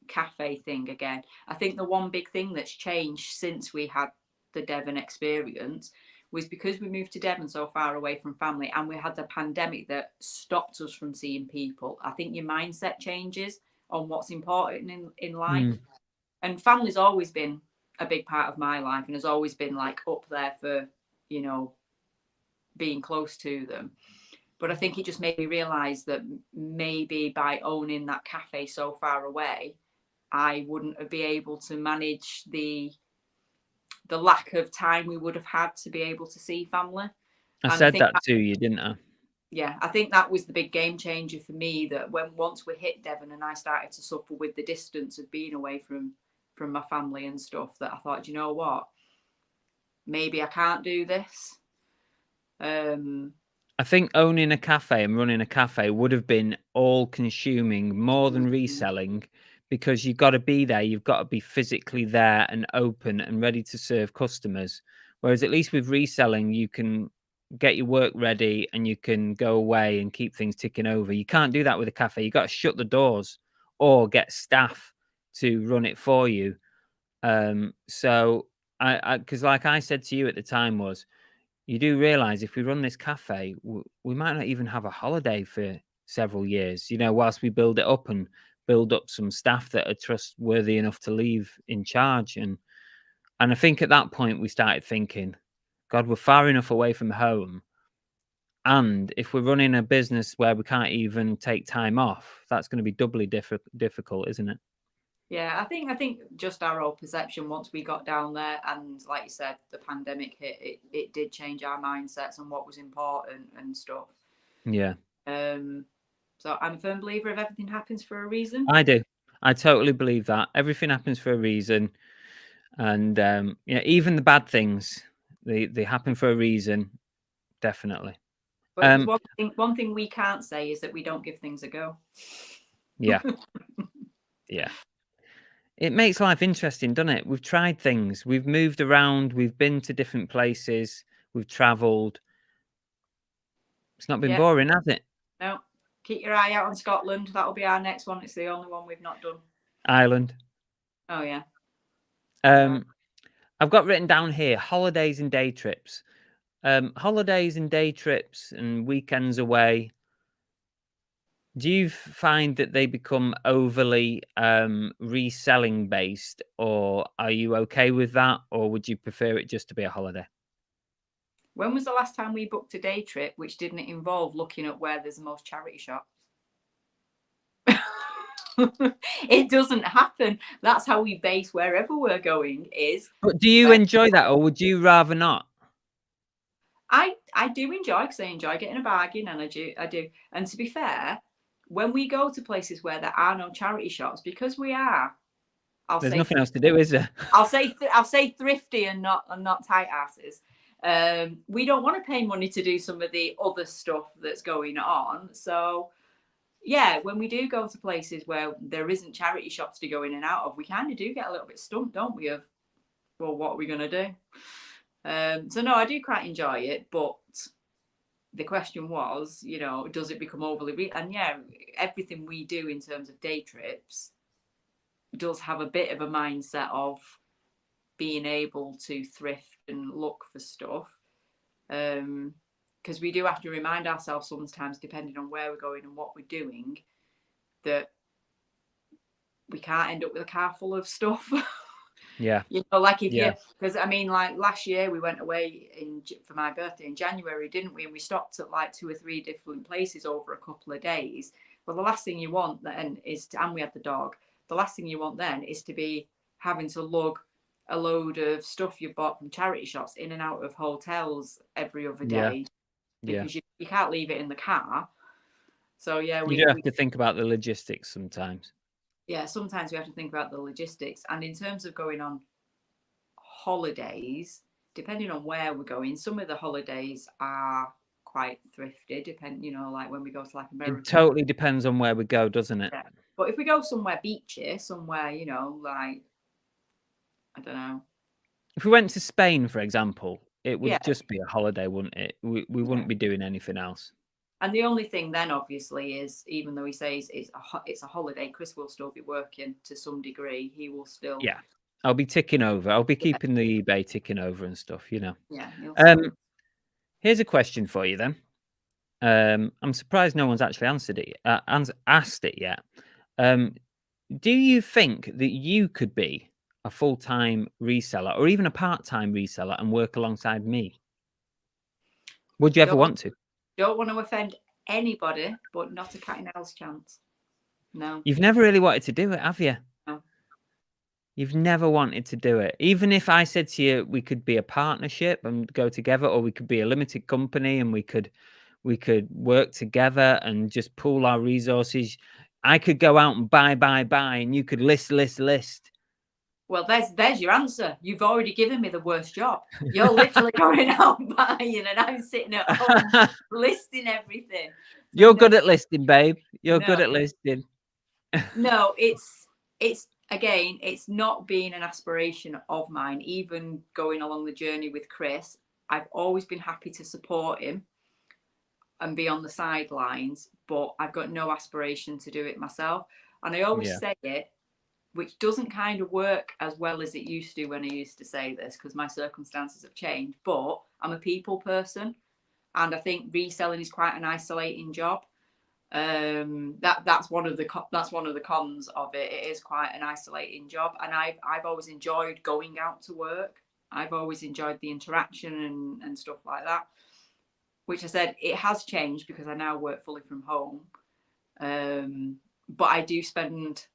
cafe thing again, I think the one big thing that's changed since we had the Devon experience was because we moved to Devon so far away from family, and we had the pandemic that stopped us from seeing people. I think your mindset changes on what's important in life. And family's always been a big part of my life and has always been like up there for being close to them. But I think it just made me realise that maybe by owning that cafe so far away, I wouldn't be able to manage the lack of time we would have had to be able to see family. I And said that to you, didn't I? Yeah, I think that was the big game changer for me, that once we hit Devon and I started to suffer with the distance of being away from my family and stuff, that I thought, you know what, maybe I can't do this. I think owning a cafe and running a cafe would have been all consuming more than reselling, because you've got to be there. You've got to be physically there and open and ready to serve customers. Whereas at least with reselling, you can get your work ready and you can go away and keep things ticking over. You can't do that with a cafe. You've got to shut the doors or get staff to run it for you. So because like I said to you at the time was, you do realize if we run this cafe, we might not even have a holiday for several years, whilst we build it up and build up some staff that are trustworthy enough to leave in charge. And I think at that point we started thinking, God, we're far enough away from home. And if we're running a business where we can't even take time off, that's going to be doubly difficult, isn't it? Yeah, I think just our old perception once we got down there, and like you said, the pandemic hit, it did change our mindsets on what was important and stuff. Yeah. So I'm a firm believer of everything happens for a reason. I do. I totally believe that. Everything happens for a reason. And even the bad things, they happen for a reason. Definitely. But one thing we can't say is that we don't give things a go. Yeah. Yeah. It makes life interesting, doesn't it? We've tried things. We've moved around. We've been to different places. We've travelled. It's not been boring, has it? No. Keep your eye out on Scotland. That'll be our next one. It's the only one we've not done. Ireland. Oh, yeah. I've got written down here, holidays and day trips. Holidays and day trips and weekends away. Do you find that they become overly reselling based, or are you okay with that, or would you prefer it just to be a holiday? When was the last time we booked a day trip which didn't involve looking at where there's the most charity shops? It doesn't happen. That's how we base wherever we're going is. But do you enjoy that, or would you rather not? I do enjoy, because I enjoy getting a bargain, and I do. And to be fair, when we go to places where there are no charity shops, because we are, there's nothing else to do, is there? I'll say thrifty and not tight asses. We don't want to pay money to do some of the other stuff that's going on. So yeah, when we do go to places where there isn't charity shops to go in and out of, we kind of do get a little bit stumped, don't we? Of, well, what are we going to do? So no, I do quite enjoy it, but the question was, does it become overly and yeah, everything we do in terms of day trips does have a bit of a mindset of being able to thrift and look for stuff, because we do have to remind ourselves sometimes, depending on where we're going and what we're doing, that we can't end up with a car full of stuff. Yeah. Like if you, because I mean, like last year we went away for my birthday in January, didn't we? And we stopped at like 2 or 3 different places over a couple of days. Well, the last thing you want then is and we had the dog. The last thing you want then is to be having to lug a load of stuff you bought from charity shops in and out of hotels every other day, because you can't leave it in the car. So yeah, we have to think about the logistics sometimes. Yeah, sometimes we have to think about the logistics. And in terms of going on holidays, depending on where we're going, some of the holidays are quite thrifty, like when we go to like America. It totally depends on where we go, doesn't it? Yeah. But if we go somewhere beachy, somewhere, like, I don't know. If we went to Spain, for example, it would just be a holiday, wouldn't it? We wouldn't be doing anything else. And the only thing then, obviously, is even though he says it's a holiday, Chris will still be working to some degree. He will still. Yeah, I'll be ticking over. I'll be keeping the eBay ticking over and stuff, Yeah. Here's a question for you then. I'm surprised no one's actually asked it yet. Do you think that you could be a full-time reseller or even a part-time reseller and work alongside me? Would you ever want to? Don't want to offend anybody, but not a cat in hell's chance. No. You've never really wanted to do it, have you? No. You've never wanted to do it. Even if I said to you, we could be a partnership and go together, or we could be a limited company and we could work together and just pool our resources. I could go out and buy, and you could list. Well, there's your answer. You've already given me the worst job. You're literally going out buying, and I'm sitting at home listing everything. So You're good at listing, babe. You're good No. at listing. No, it's again, it's not been an aspiration of mine. Even going along the journey with Chris, I've always been happy to support him and be on the sidelines, but I've got no aspiration to do it myself. And I always say it, which doesn't kind of work as well as it used to when I used to say this, because my circumstances have changed, but I'm a people person, and I think reselling is quite an isolating job. That's one of the cons of it. It is quite an isolating job, and I've always enjoyed going out to work. I've always enjoyed the interaction and stuff like that, which I said it has changed because I now work fully from home. But I do spend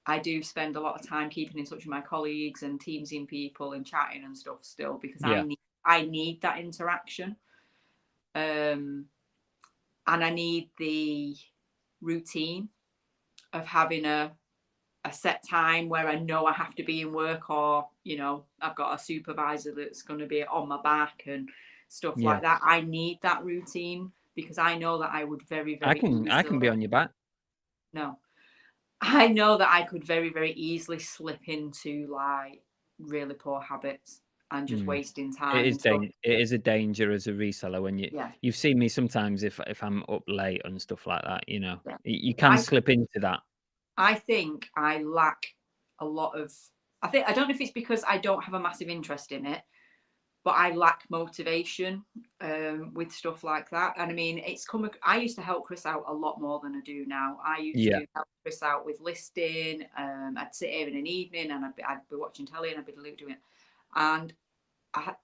a lot of time keeping in touch with my colleagues and teamsing people and chatting and stuff still, because I need that interaction. And I need the routine of having a set time where I know I have to be in work, or, I've got a supervisor that's going to be on my back and stuff like that. I need that routine because I know that I would very, very I can be on your back. No. I know that I could very, very easily slip into like really poor habits and just wasting time. It is a danger as a reseller when you've seen me sometimes if I'm up late and stuff like that, you can slip into that. I think I lack a lot of, I don't know if it's because I don't have a massive interest in it, but I lack motivation with stuff like that. And I mean, I used to help Chris out a lot more than I do now. I used to help Chris out with listing. I'd sit here in an evening and I'd be watching telly and I'd be doing it. And I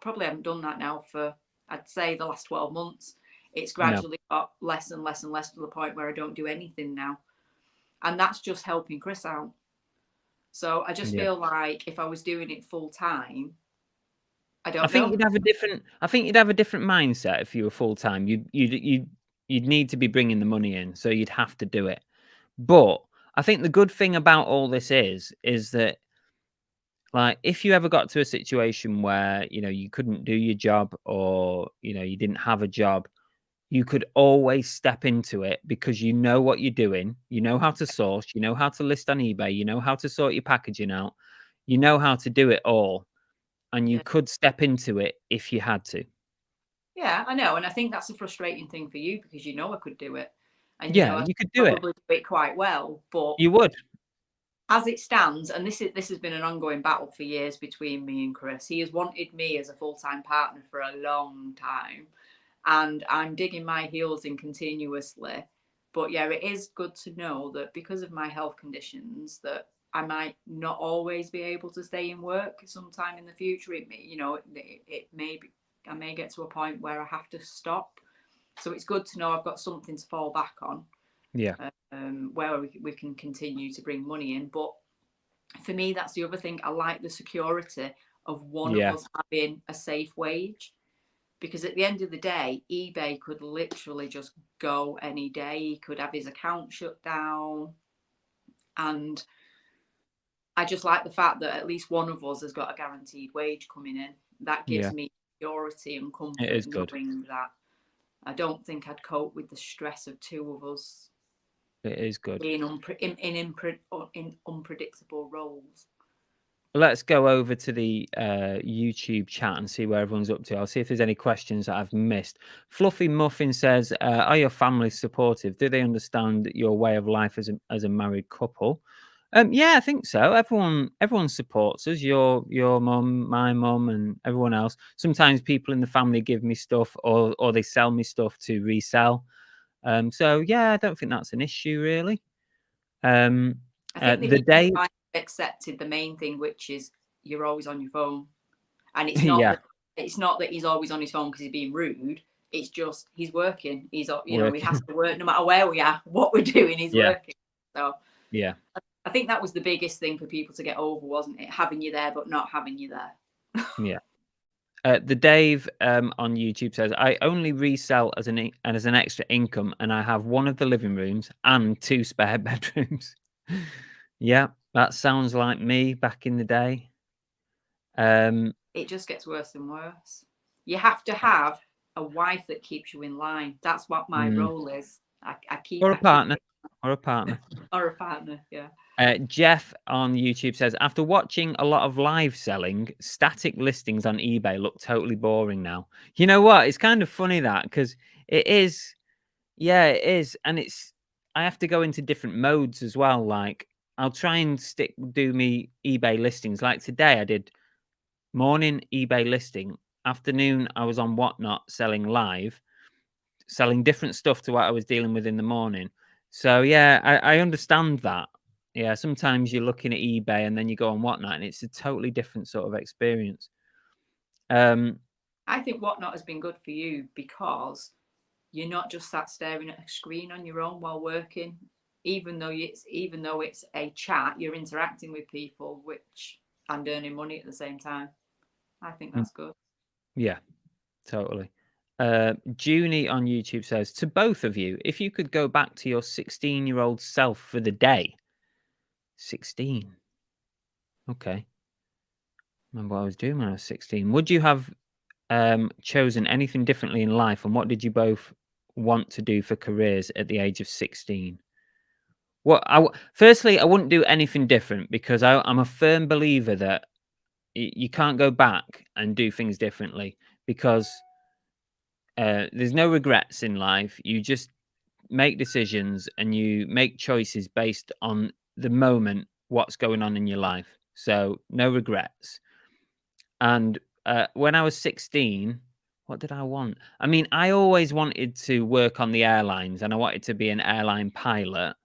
probably haven't done that now for, I'd say, the last 12 months. It's gradually got less and less and less to the point where I don't do anything now. And that's just helping Chris out. So I just feel like if I was doing it full time, I think you'd have a different mindset if you were full time. You'd need to be bringing the money in, so you'd have to do it. But I think the good thing about all this is that, like, if you ever got to a situation where you couldn't do your job, or you didn't have a job, you could always step into it because you know what you're doing. You know how to source. You know how to list on eBay. You know how to sort your packaging out. You know how to do it all. And you could step into it if you had to. Yeah, I know. And I think that's a frustrating thing for you because I could do it. And you could do it. Probably do it quite well. But you would. As it stands, and this has been an ongoing battle for years between me and Chris. He has wanted me as a full-time partner for a long time. And I'm digging my heels in continuously. But yeah, it is good to know that because of my health conditions that I might not always be able to stay in work sometime in the future. It may be, I may get to a point where I have to stop. So it's good to know I've got something to fall back on. Yeah. Where we can continue to bring money in. But for me, that's the other thing. I like the security of one of us having a safe wage. Because at the end of the day, eBay could literally just go any day. He could have his account shut down. And I just like the fact that at least one of us has got a guaranteed wage coming in. That gives me security and comfort. It is good. Knowing that I don't think I'd cope with the stress of two of us. It is good. In unpredictable roles. Let's go over to the YouTube chat and see where everyone's up to. I'll see if there's any questions that I've missed. Fluffy Muffin says, are your families supportive? Do they understand your way of life as a married couple? Yeah, I think so. Everyone supports us. Your mum, my mum, and everyone else. Sometimes people in the family give me stuff, or they sell me stuff to resell. So yeah, I don't think that's an issue really. I think the day accepted the main thing, which is you're always on your phone, and it's not It's not that he's always on his phone because he's being rude. It's just he's working. He's, you know, he Working. has to work no matter where we are, what we're doing. He's working. So yeah, I think that was the biggest thing for people to get over, wasn't it? Having you there, but not having you there. yeah. The Dave on YouTube says, I only resell as an extra income, and I have one of the living rooms and 2 spare bedrooms. Yeah, that sounds like me back in the day. It just gets worse and worse. You have to have a wife that keeps you in line. That's what my role is. I keep or a partner, or a partner, or a partner. Yeah. Jeff on YouTube says, after watching a lot of live selling, static listings on eBay look totally boring now. You know what? It's kind of funny that, because it is. Yeah, it is. And I have to go into different modes as well. Like, I'll try and do me eBay listings. Like today I did morning eBay listing. Afternoon I was on Whatnot selling live, selling different stuff to what I was dealing with in the morning. So yeah, I understand that. Yeah, sometimes you're looking at eBay and then you go on Whatnot and it's a totally different sort of experience. I think Whatnot has been good for you because you're not just sat staring at a screen on your own while working. Even though it's a chat, you're interacting with people, and earning money at the same time. I think that's good. Yeah, totally. Junie on YouTube says, to both of you, if you could go back to your 16-year-old self for the day. 16. Okay. Remember what I was doing when I was 16. Would you have chosen anything differently in life, and what did you both want to do for careers at the age of 16? Firstly, I wouldn't do anything different because I'm a firm believer that you can't go back and do things differently, because there's no regrets in life. You just make decisions and you make choices based on the moment, what's going on in your life. So no regrets. And when I was 16, what did I want? I mean, I always wanted to work on the airlines, and I wanted to be an airline pilot.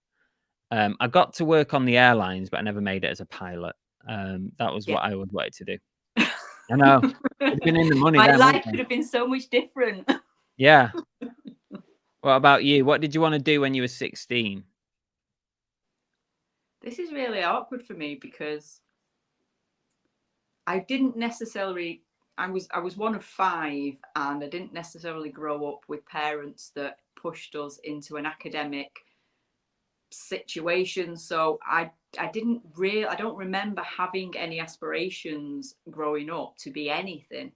I got to work on the airlines, but I never made it as a pilot. That was what I always wanted to do. I know. It'd been in the money. My then, life could have been so much different. Yeah. What about you? What did you want to do when you were 16? This is really awkward for me because I didn't necessarily. I was one of 5, and I didn't necessarily grow up with parents that pushed us into an academic situation. So I don't remember having any aspirations growing up to be anything.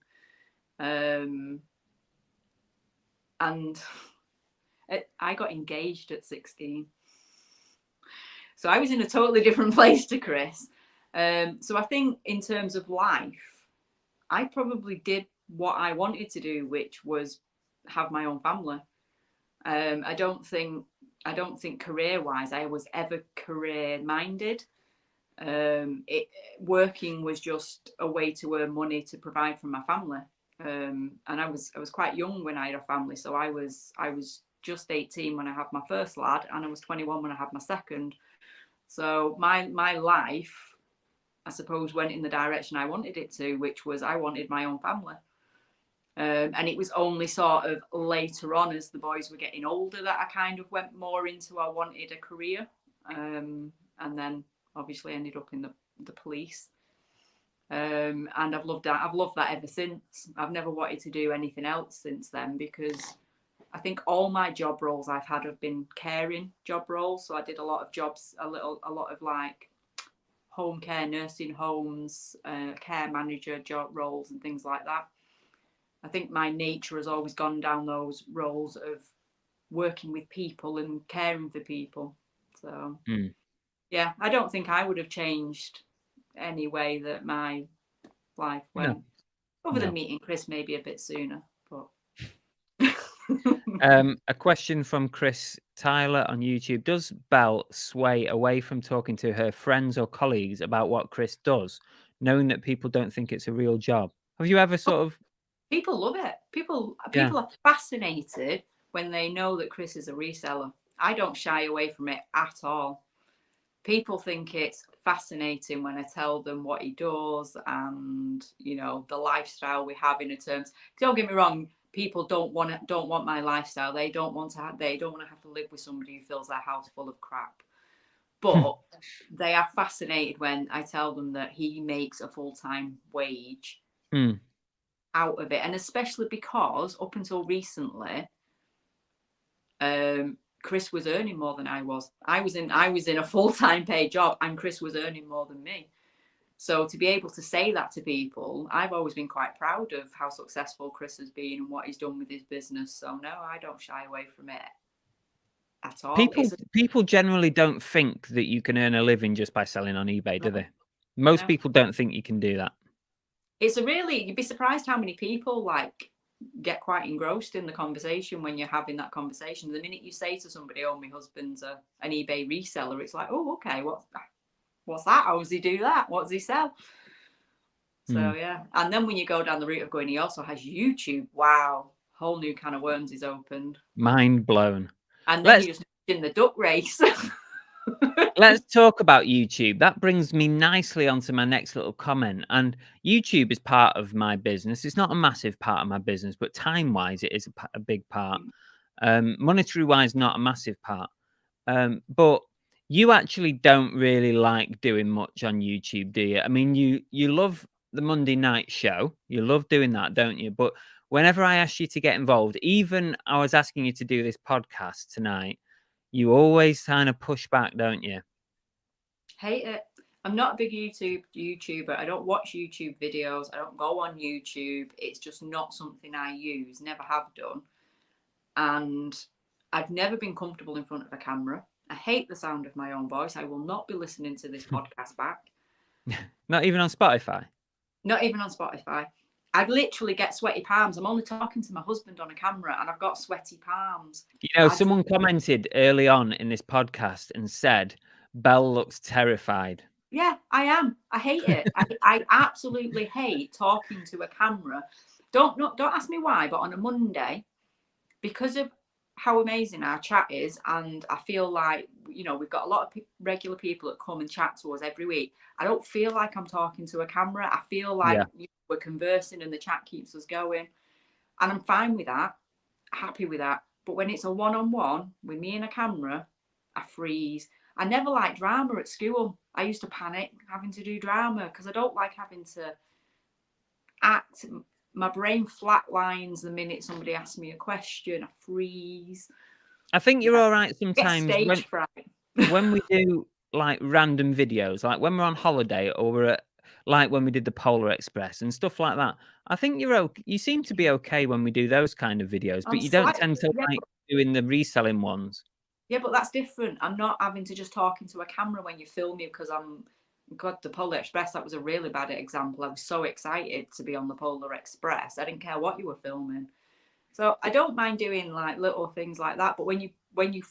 And I got engaged at 16. So I was in a totally different place to Chris. So I think in terms of life, I probably did what I wanted to do, which was have my own family. I don't think career-wise I was ever career-minded. Working was just a way to earn money to provide for my family. And I was quite young when I had a family, so I was just 18 when I had my first lad, and I was 21 when I had my second. So my life, I suppose, went in the direction I wanted it to, which was I wanted my own family. And it was only sort of later on, as the boys were getting older, that I kind of went more into I wanted a career, and then obviously ended up in the police. And I've loved that ever since. I've never wanted to do anything else since then, because I think all my job roles I've had have been caring job roles. So I did a lot of jobs, a lot of like home care, nursing homes, care manager job roles and things like that. I think my nature has always gone down those roles of working with people and caring for people. So yeah, I don't think I would have changed any way that my life went. No. Other than meeting Chris maybe a bit sooner. But a question from Chris Tyler on YouTube. Does Belle sway away from talking to her friends or colleagues about what Chris does, knowing that people don't think it's a real job? Have you ever sort of... People love it. People are fascinated when they know that Chris is a reseller. I don't shy away from it at all. People think it's fascinating when I tell them what he does and, you know, the lifestyle we have in terms. Don't get me wrong, people don't want my lifestyle. They don't want to have to live with somebody who fills their house full of crap. But they are fascinated when I tell them that he makes a full-time wage out of it. And especially because up until recently, Chris was earning more than I was. I was in a full-time paid job and Chris was earning more than me. So to be able to say that to people, I've always been quite proud of how successful Chris has been and what he's done with his business. So no, I don't shy away from it at all. People generally don't think that you can earn a living just by selling on eBay, do they? Most people don't think you can do that. You'd be surprised how many people get quite engrossed in the conversation when you're having that conversation. The minute you say to somebody, "Oh, my husband's an eBay reseller," it's like, "Oh, okay, what's that? How does he do that? What does he sell?" So yeah, and then when you go down the route of going, he also has YouTube. Wow, whole new can of worms is opened. Mind blown. And then you just in the duck race. Let's talk about YouTube. That brings me nicely onto my next little comment. And YouTube is part of my business. It's not a massive part of my business, but time-wise, it is a big part. Monetary-wise, not a massive part. But you actually don't really like doing much on YouTube, do you? I mean, you love the Monday night show. You love doing that, don't you? But whenever I ask you to get involved, even I was asking you to do this podcast tonight, you always kind of push back, don't you? Hate it. I'm not a big YouTuber. I don't watch YouTube videos. I don't go on YouTube. It's just not something I use. Never have done. And I've never been comfortable in front of a camera. I hate the sound of my own voice. I will not be listening to this podcast back. Not even on Spotify? Not even on Spotify. I'd literally get sweaty palms. I'm only talking to my husband on a camera and I've got sweaty palms. You know, someone commented early on in this podcast and said, Belle looks terrified. Yeah, I am. I hate it. I absolutely hate talking to a camera. Don't ask me why, but on a Monday, because of how amazing our chat is, and I feel like, you know, we've got a lot of regular people that come and chat to us every week. I don't feel like I'm talking to a camera. I feel like we're conversing and the chat keeps us going. And I'm fine with that, happy with that. But when it's a one-on-one with me and a camera, I freeze. I never liked drama at school. I used to panic having to do drama because I don't like having to act. My brain flatlines the minute somebody asks me a question. I freeze. I think you're all right sometimes stage fright. when we do like random videos, like when we're on holiday or we're at, like when we did the Polar Express and stuff like that. I think you're okay. You seem to be okay when we do those kind of videos, but you don't tend to like doing the reselling ones. Yeah, but that's different. I'm not having to just talk into a camera when you film me because God, the Polar Express, that was a really bad example. I was so excited to be on the Polar Express. I didn't care what you were filming. So I don't mind doing like little things like that. But when you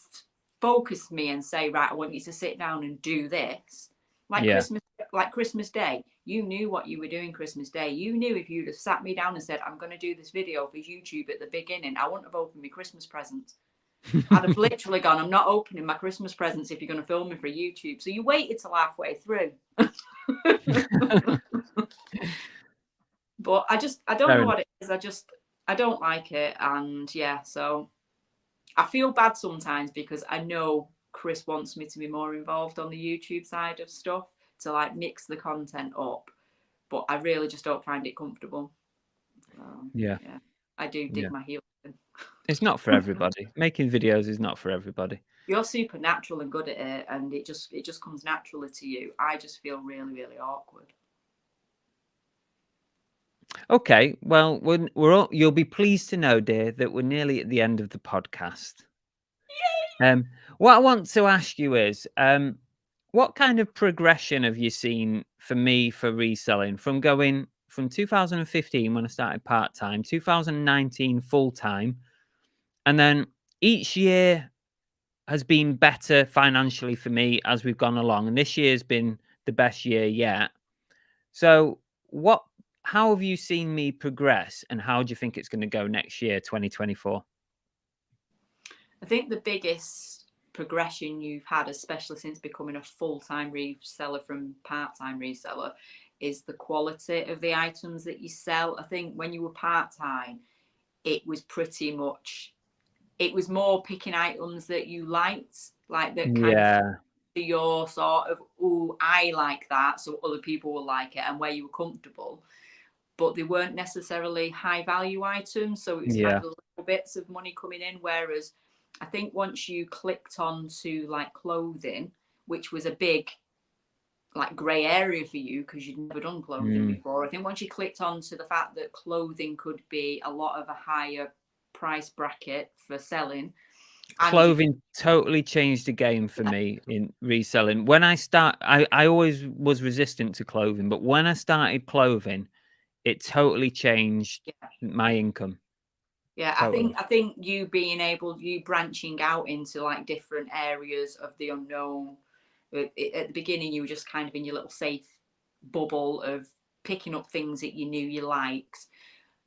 focus me and say, right, I want you to sit down and do this, Christmas Day, you knew what you were doing Christmas Day. You knew if you'd have sat me down and said, I'm going to do this video for YouTube at the beginning, I wouldn't have opened my Christmas presents. I'd have literally gone, I'm not opening my Christmas presents if you're going to film me for YouTube. So you waited till halfway through. But I don't know what it is. I don't like it. And yeah, so I feel bad sometimes because I know Chris wants me to be more involved on the YouTube side of stuff to like mix the content up. But I really just don't find it comfortable. Yeah. I do dig my heels in. It's not for everybody. Making videos is not for everybody. You're super natural and good at it, and it just comes naturally to you. I just feel really, really awkward. Okay, well, we're all, you'll be pleased to know, dear, that we're nearly at the end of the podcast. Yay! What I want to ask you is, what kind of progression have you seen for me for reselling from going from 2015 when I started part-time, 2019 full-time, and then each year has been better financially for me as we've gone along. And this year's been the best year yet. So how have you seen me progress and how do you think it's going to go next year, 2024? I think the biggest progression you've had, especially since becoming a full-time reseller from part-time reseller, is the quality of the items that you sell. I think when you were part-time, it was pretty much, it was more picking items that you liked, like that kind of your sort of, oh, I like that, so other people will like it, and where you were comfortable. But they weren't necessarily high value items, so it was kind of little bits of money coming in. Whereas I think once you clicked on to like clothing, which was a big like grey area for you because you'd never done clothing before, I think once you clicked on to the fact that clothing could be a lot of a higher price bracket for selling. Clothing totally changed the game for me in reselling. When I always was resistant to clothing, but when I started clothing, it totally changed my income. Yeah, totally. I think you branching out into like different areas of the unknown. At the beginning, you were just kind of in your little safe bubble of picking up things that you knew you liked.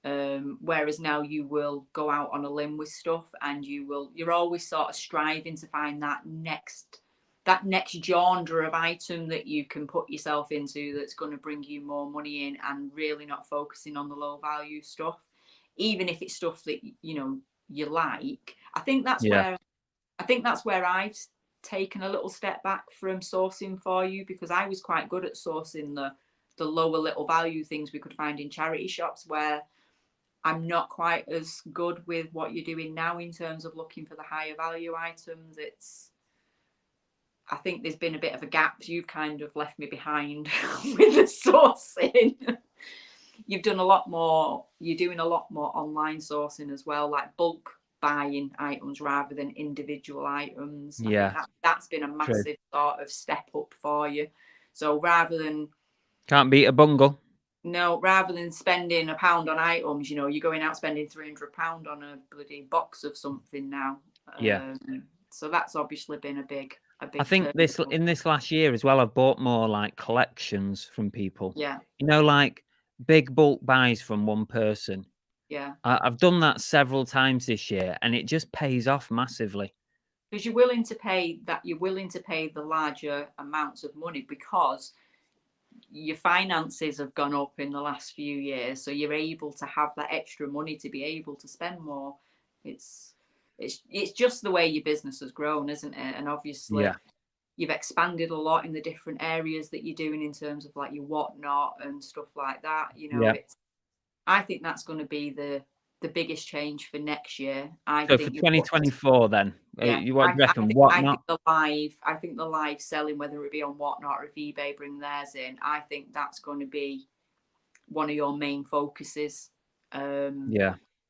Whereas now you will go out on a limb with stuff, and you're always sort of striving to find that next genre of item that you can put yourself into that's going to bring you more money in, and really not focusing on the low value stuff, even if it's stuff that you like. I think that's where I've taken a little step back from sourcing for you, because I was quite good at sourcing the lower little value things we could find in charity shops, where I'm not quite as good with what you're doing now in terms of looking for the higher value items. I think there's been a bit of a gap. You've kind of left me behind with the sourcing. You're doing a lot more online sourcing as well, like bulk buying items rather than individual items. Yeah. I think that's been a massive sort of step up for you. So rather than... Can't beat a bungle. No, rather than spending £1 on items, you're going out spending £300 on a bloody box of something now. So that's obviously been a big. I think in this last year as well, I've bought more like collections from people. Yeah. Like big bulk buys from one person. Yeah. I've done that several times this year, and it just pays off massively. Because you're willing to pay the larger amounts of money, because your finances have gone up in the last few years, so you're able to have that extra money to be able to spend more. It's just the way your business has grown, isn't it? And obviously you've expanded a lot in the different areas that you're doing in terms of like your whatnot and stuff like that. I think that's going to be the biggest change for next year. So for 2024 then, you reckon whatnot? I think the live selling, whether it be on whatnot or if eBay bring theirs in, I think that's going to be one of your main focuses.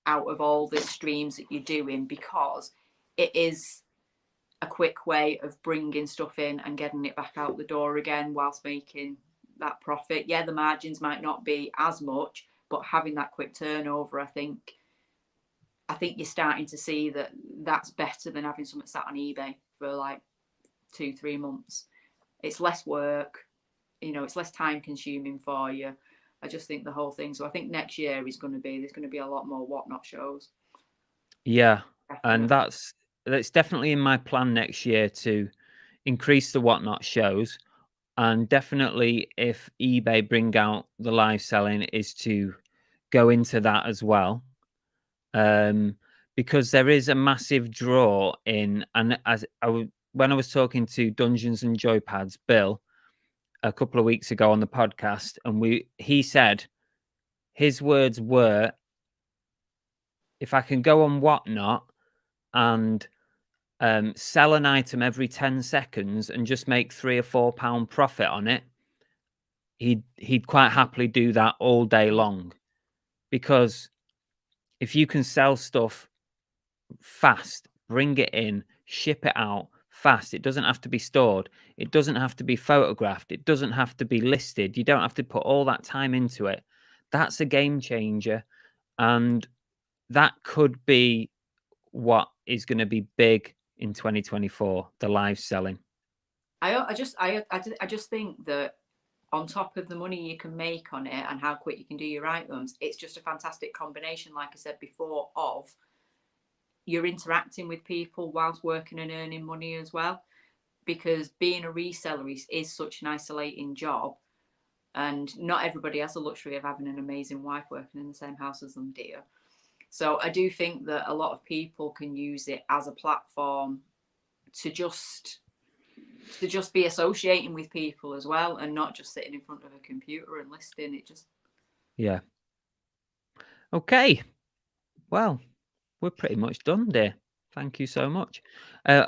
Out of all the streams that you're doing, because it is a quick way of bringing stuff in and getting it back out the door again whilst making that profit. Yeah, the margins might not be as much, but having that quick turnover, I think you're starting to see that that's better than having something sat on eBay for like 2-3 months. It's less work, it's less time consuming for you. I just think the whole thing. So I think next year there's going to be a lot more whatnot shows. Yeah. Definitely. And that's definitely in my plan next year, to increase the whatnot shows. And definitely if eBay bring out the live selling, is to go into that as well. Because there is a massive draw in, and when I was talking to Dungeons and Joypads Bill a couple of weeks ago on the podcast, and he said his words were, if I can go on whatnot and sell an item every 10 seconds and just make £3 or £4 profit on it, he'd quite happily do that all day long. Because if you can sell stuff fast, bring it in, ship it out fast, it doesn't have to be stored, it doesn't have to be photographed, it doesn't have to be listed, you don't have to put all that time into it, that's a game changer. And that could be what is going to be big in 2024, the live selling. I just think that on top of the money you can make on it and how quick you can do your items, it's just a fantastic combination, like I said before, of you're interacting with people whilst working and earning money as well, because being a reseller is such an isolating job, and not everybody has the luxury of having an amazing wife working in the same house as them, dear. So I do think that a lot of people can use it as a platform to just be associating with people as well, and not just sitting in front of a computer and listing. It just... Yeah. Okay. Well, we're pretty much done, dear. Thank you so much.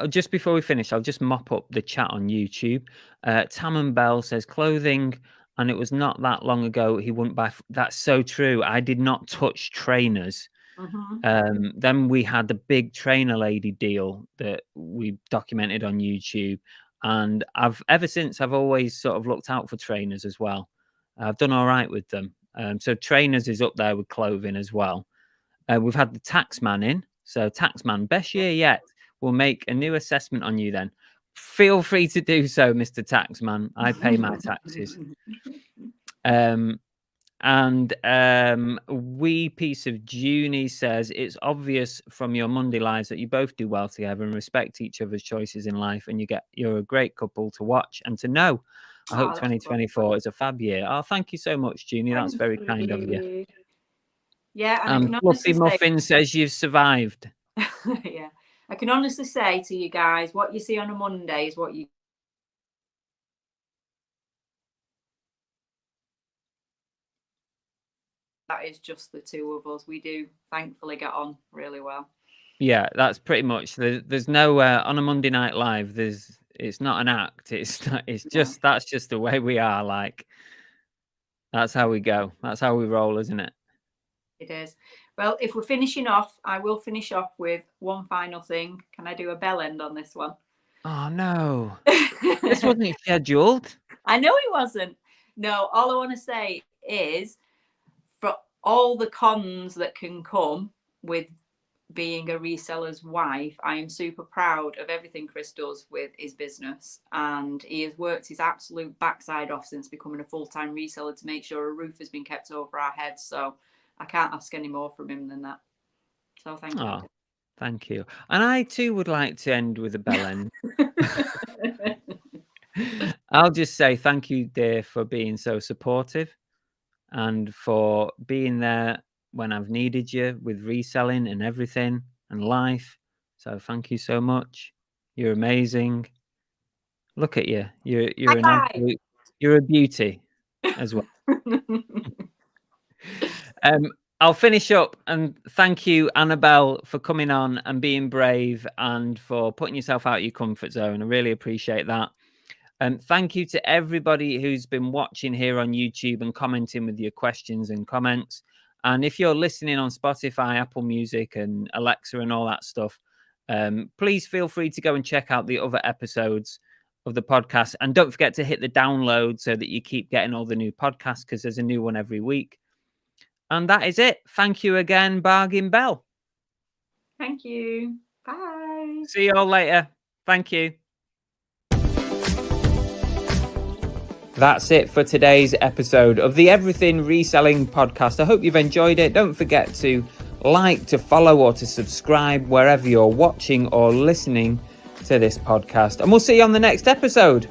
Just before we finish, I'll just mop up the chat on YouTube. Annabell says clothing, and it was not that long ago he wouldn't buy. That's so true. I did not touch trainers. Then we had the big trainer lady deal that we documented on YouTube, and ever since I've always sort of looked out for trainers as well. I've done all right with them. So trainers is up there with clothing as well. We've had the taxman in. So taxman, best year yet. We'll make a new assessment on you then. Feel free to do so, Mr. Taxman. I pay my taxes. Wee piece of Junie says, it's obvious from your Monday lives that you both do well together and respect each other's choices in life, and you're a great couple to watch and to know. I hope 2024 is a fab year. Oh, thank you so much, Junie. That's very kind of you. Yeah, and Fluffy Muffin says you've survived. Yeah, I can honestly say to you guys, what you see on a Monday is what you... That is just the two of us. We do thankfully get on really well. Yeah, that's pretty much. There's no on a Monday Night Live. It's not an act. It's not. It's just that's just the way we are. Like, that's how we go. That's how we roll, isn't it? It is. Well, if we're finishing off, I will finish off with one final thing. Can I do a bell end on this one? Oh no, this wasn't scheduled. I know it wasn't. No, all I want to say is, for all the cons that can come with being a reseller's wife, I am super proud of everything Chris does with his business, and he has worked his absolute backside off since becoming a full-time reseller to make sure a roof has been kept over our heads. So I can't ask any more from him than that. So thank you. Thank you. And I too would like to end with a bell end. I'll just say thank you, dear, for being so supportive and for being there when I've needed you with reselling and everything and life. So thank you so much. You're amazing. Look at you. You're an absolute, you're a beauty as well. I'll finish up and thank you, Annabell, for coming on and being brave and for putting yourself out of your comfort zone. I really appreciate that. And thank you to everybody who's been watching here on YouTube and commenting with your questions and comments. And if you're listening on Spotify, Apple Music and Alexa and all that stuff, please feel free to go and check out the other episodes of the podcast. And don't forget to hit the download so that you keep getting all the new podcasts, because there's a new one every week. And that is it. Thank you again, Bargain Bell. Thank you. Bye. See you all later. Thank you. That's it for today's episode of the Everything Reselling Podcast. I hope you've enjoyed it. Don't forget to like, to follow, or to subscribe wherever you're watching or listening to this podcast. And we'll see you on the next episode.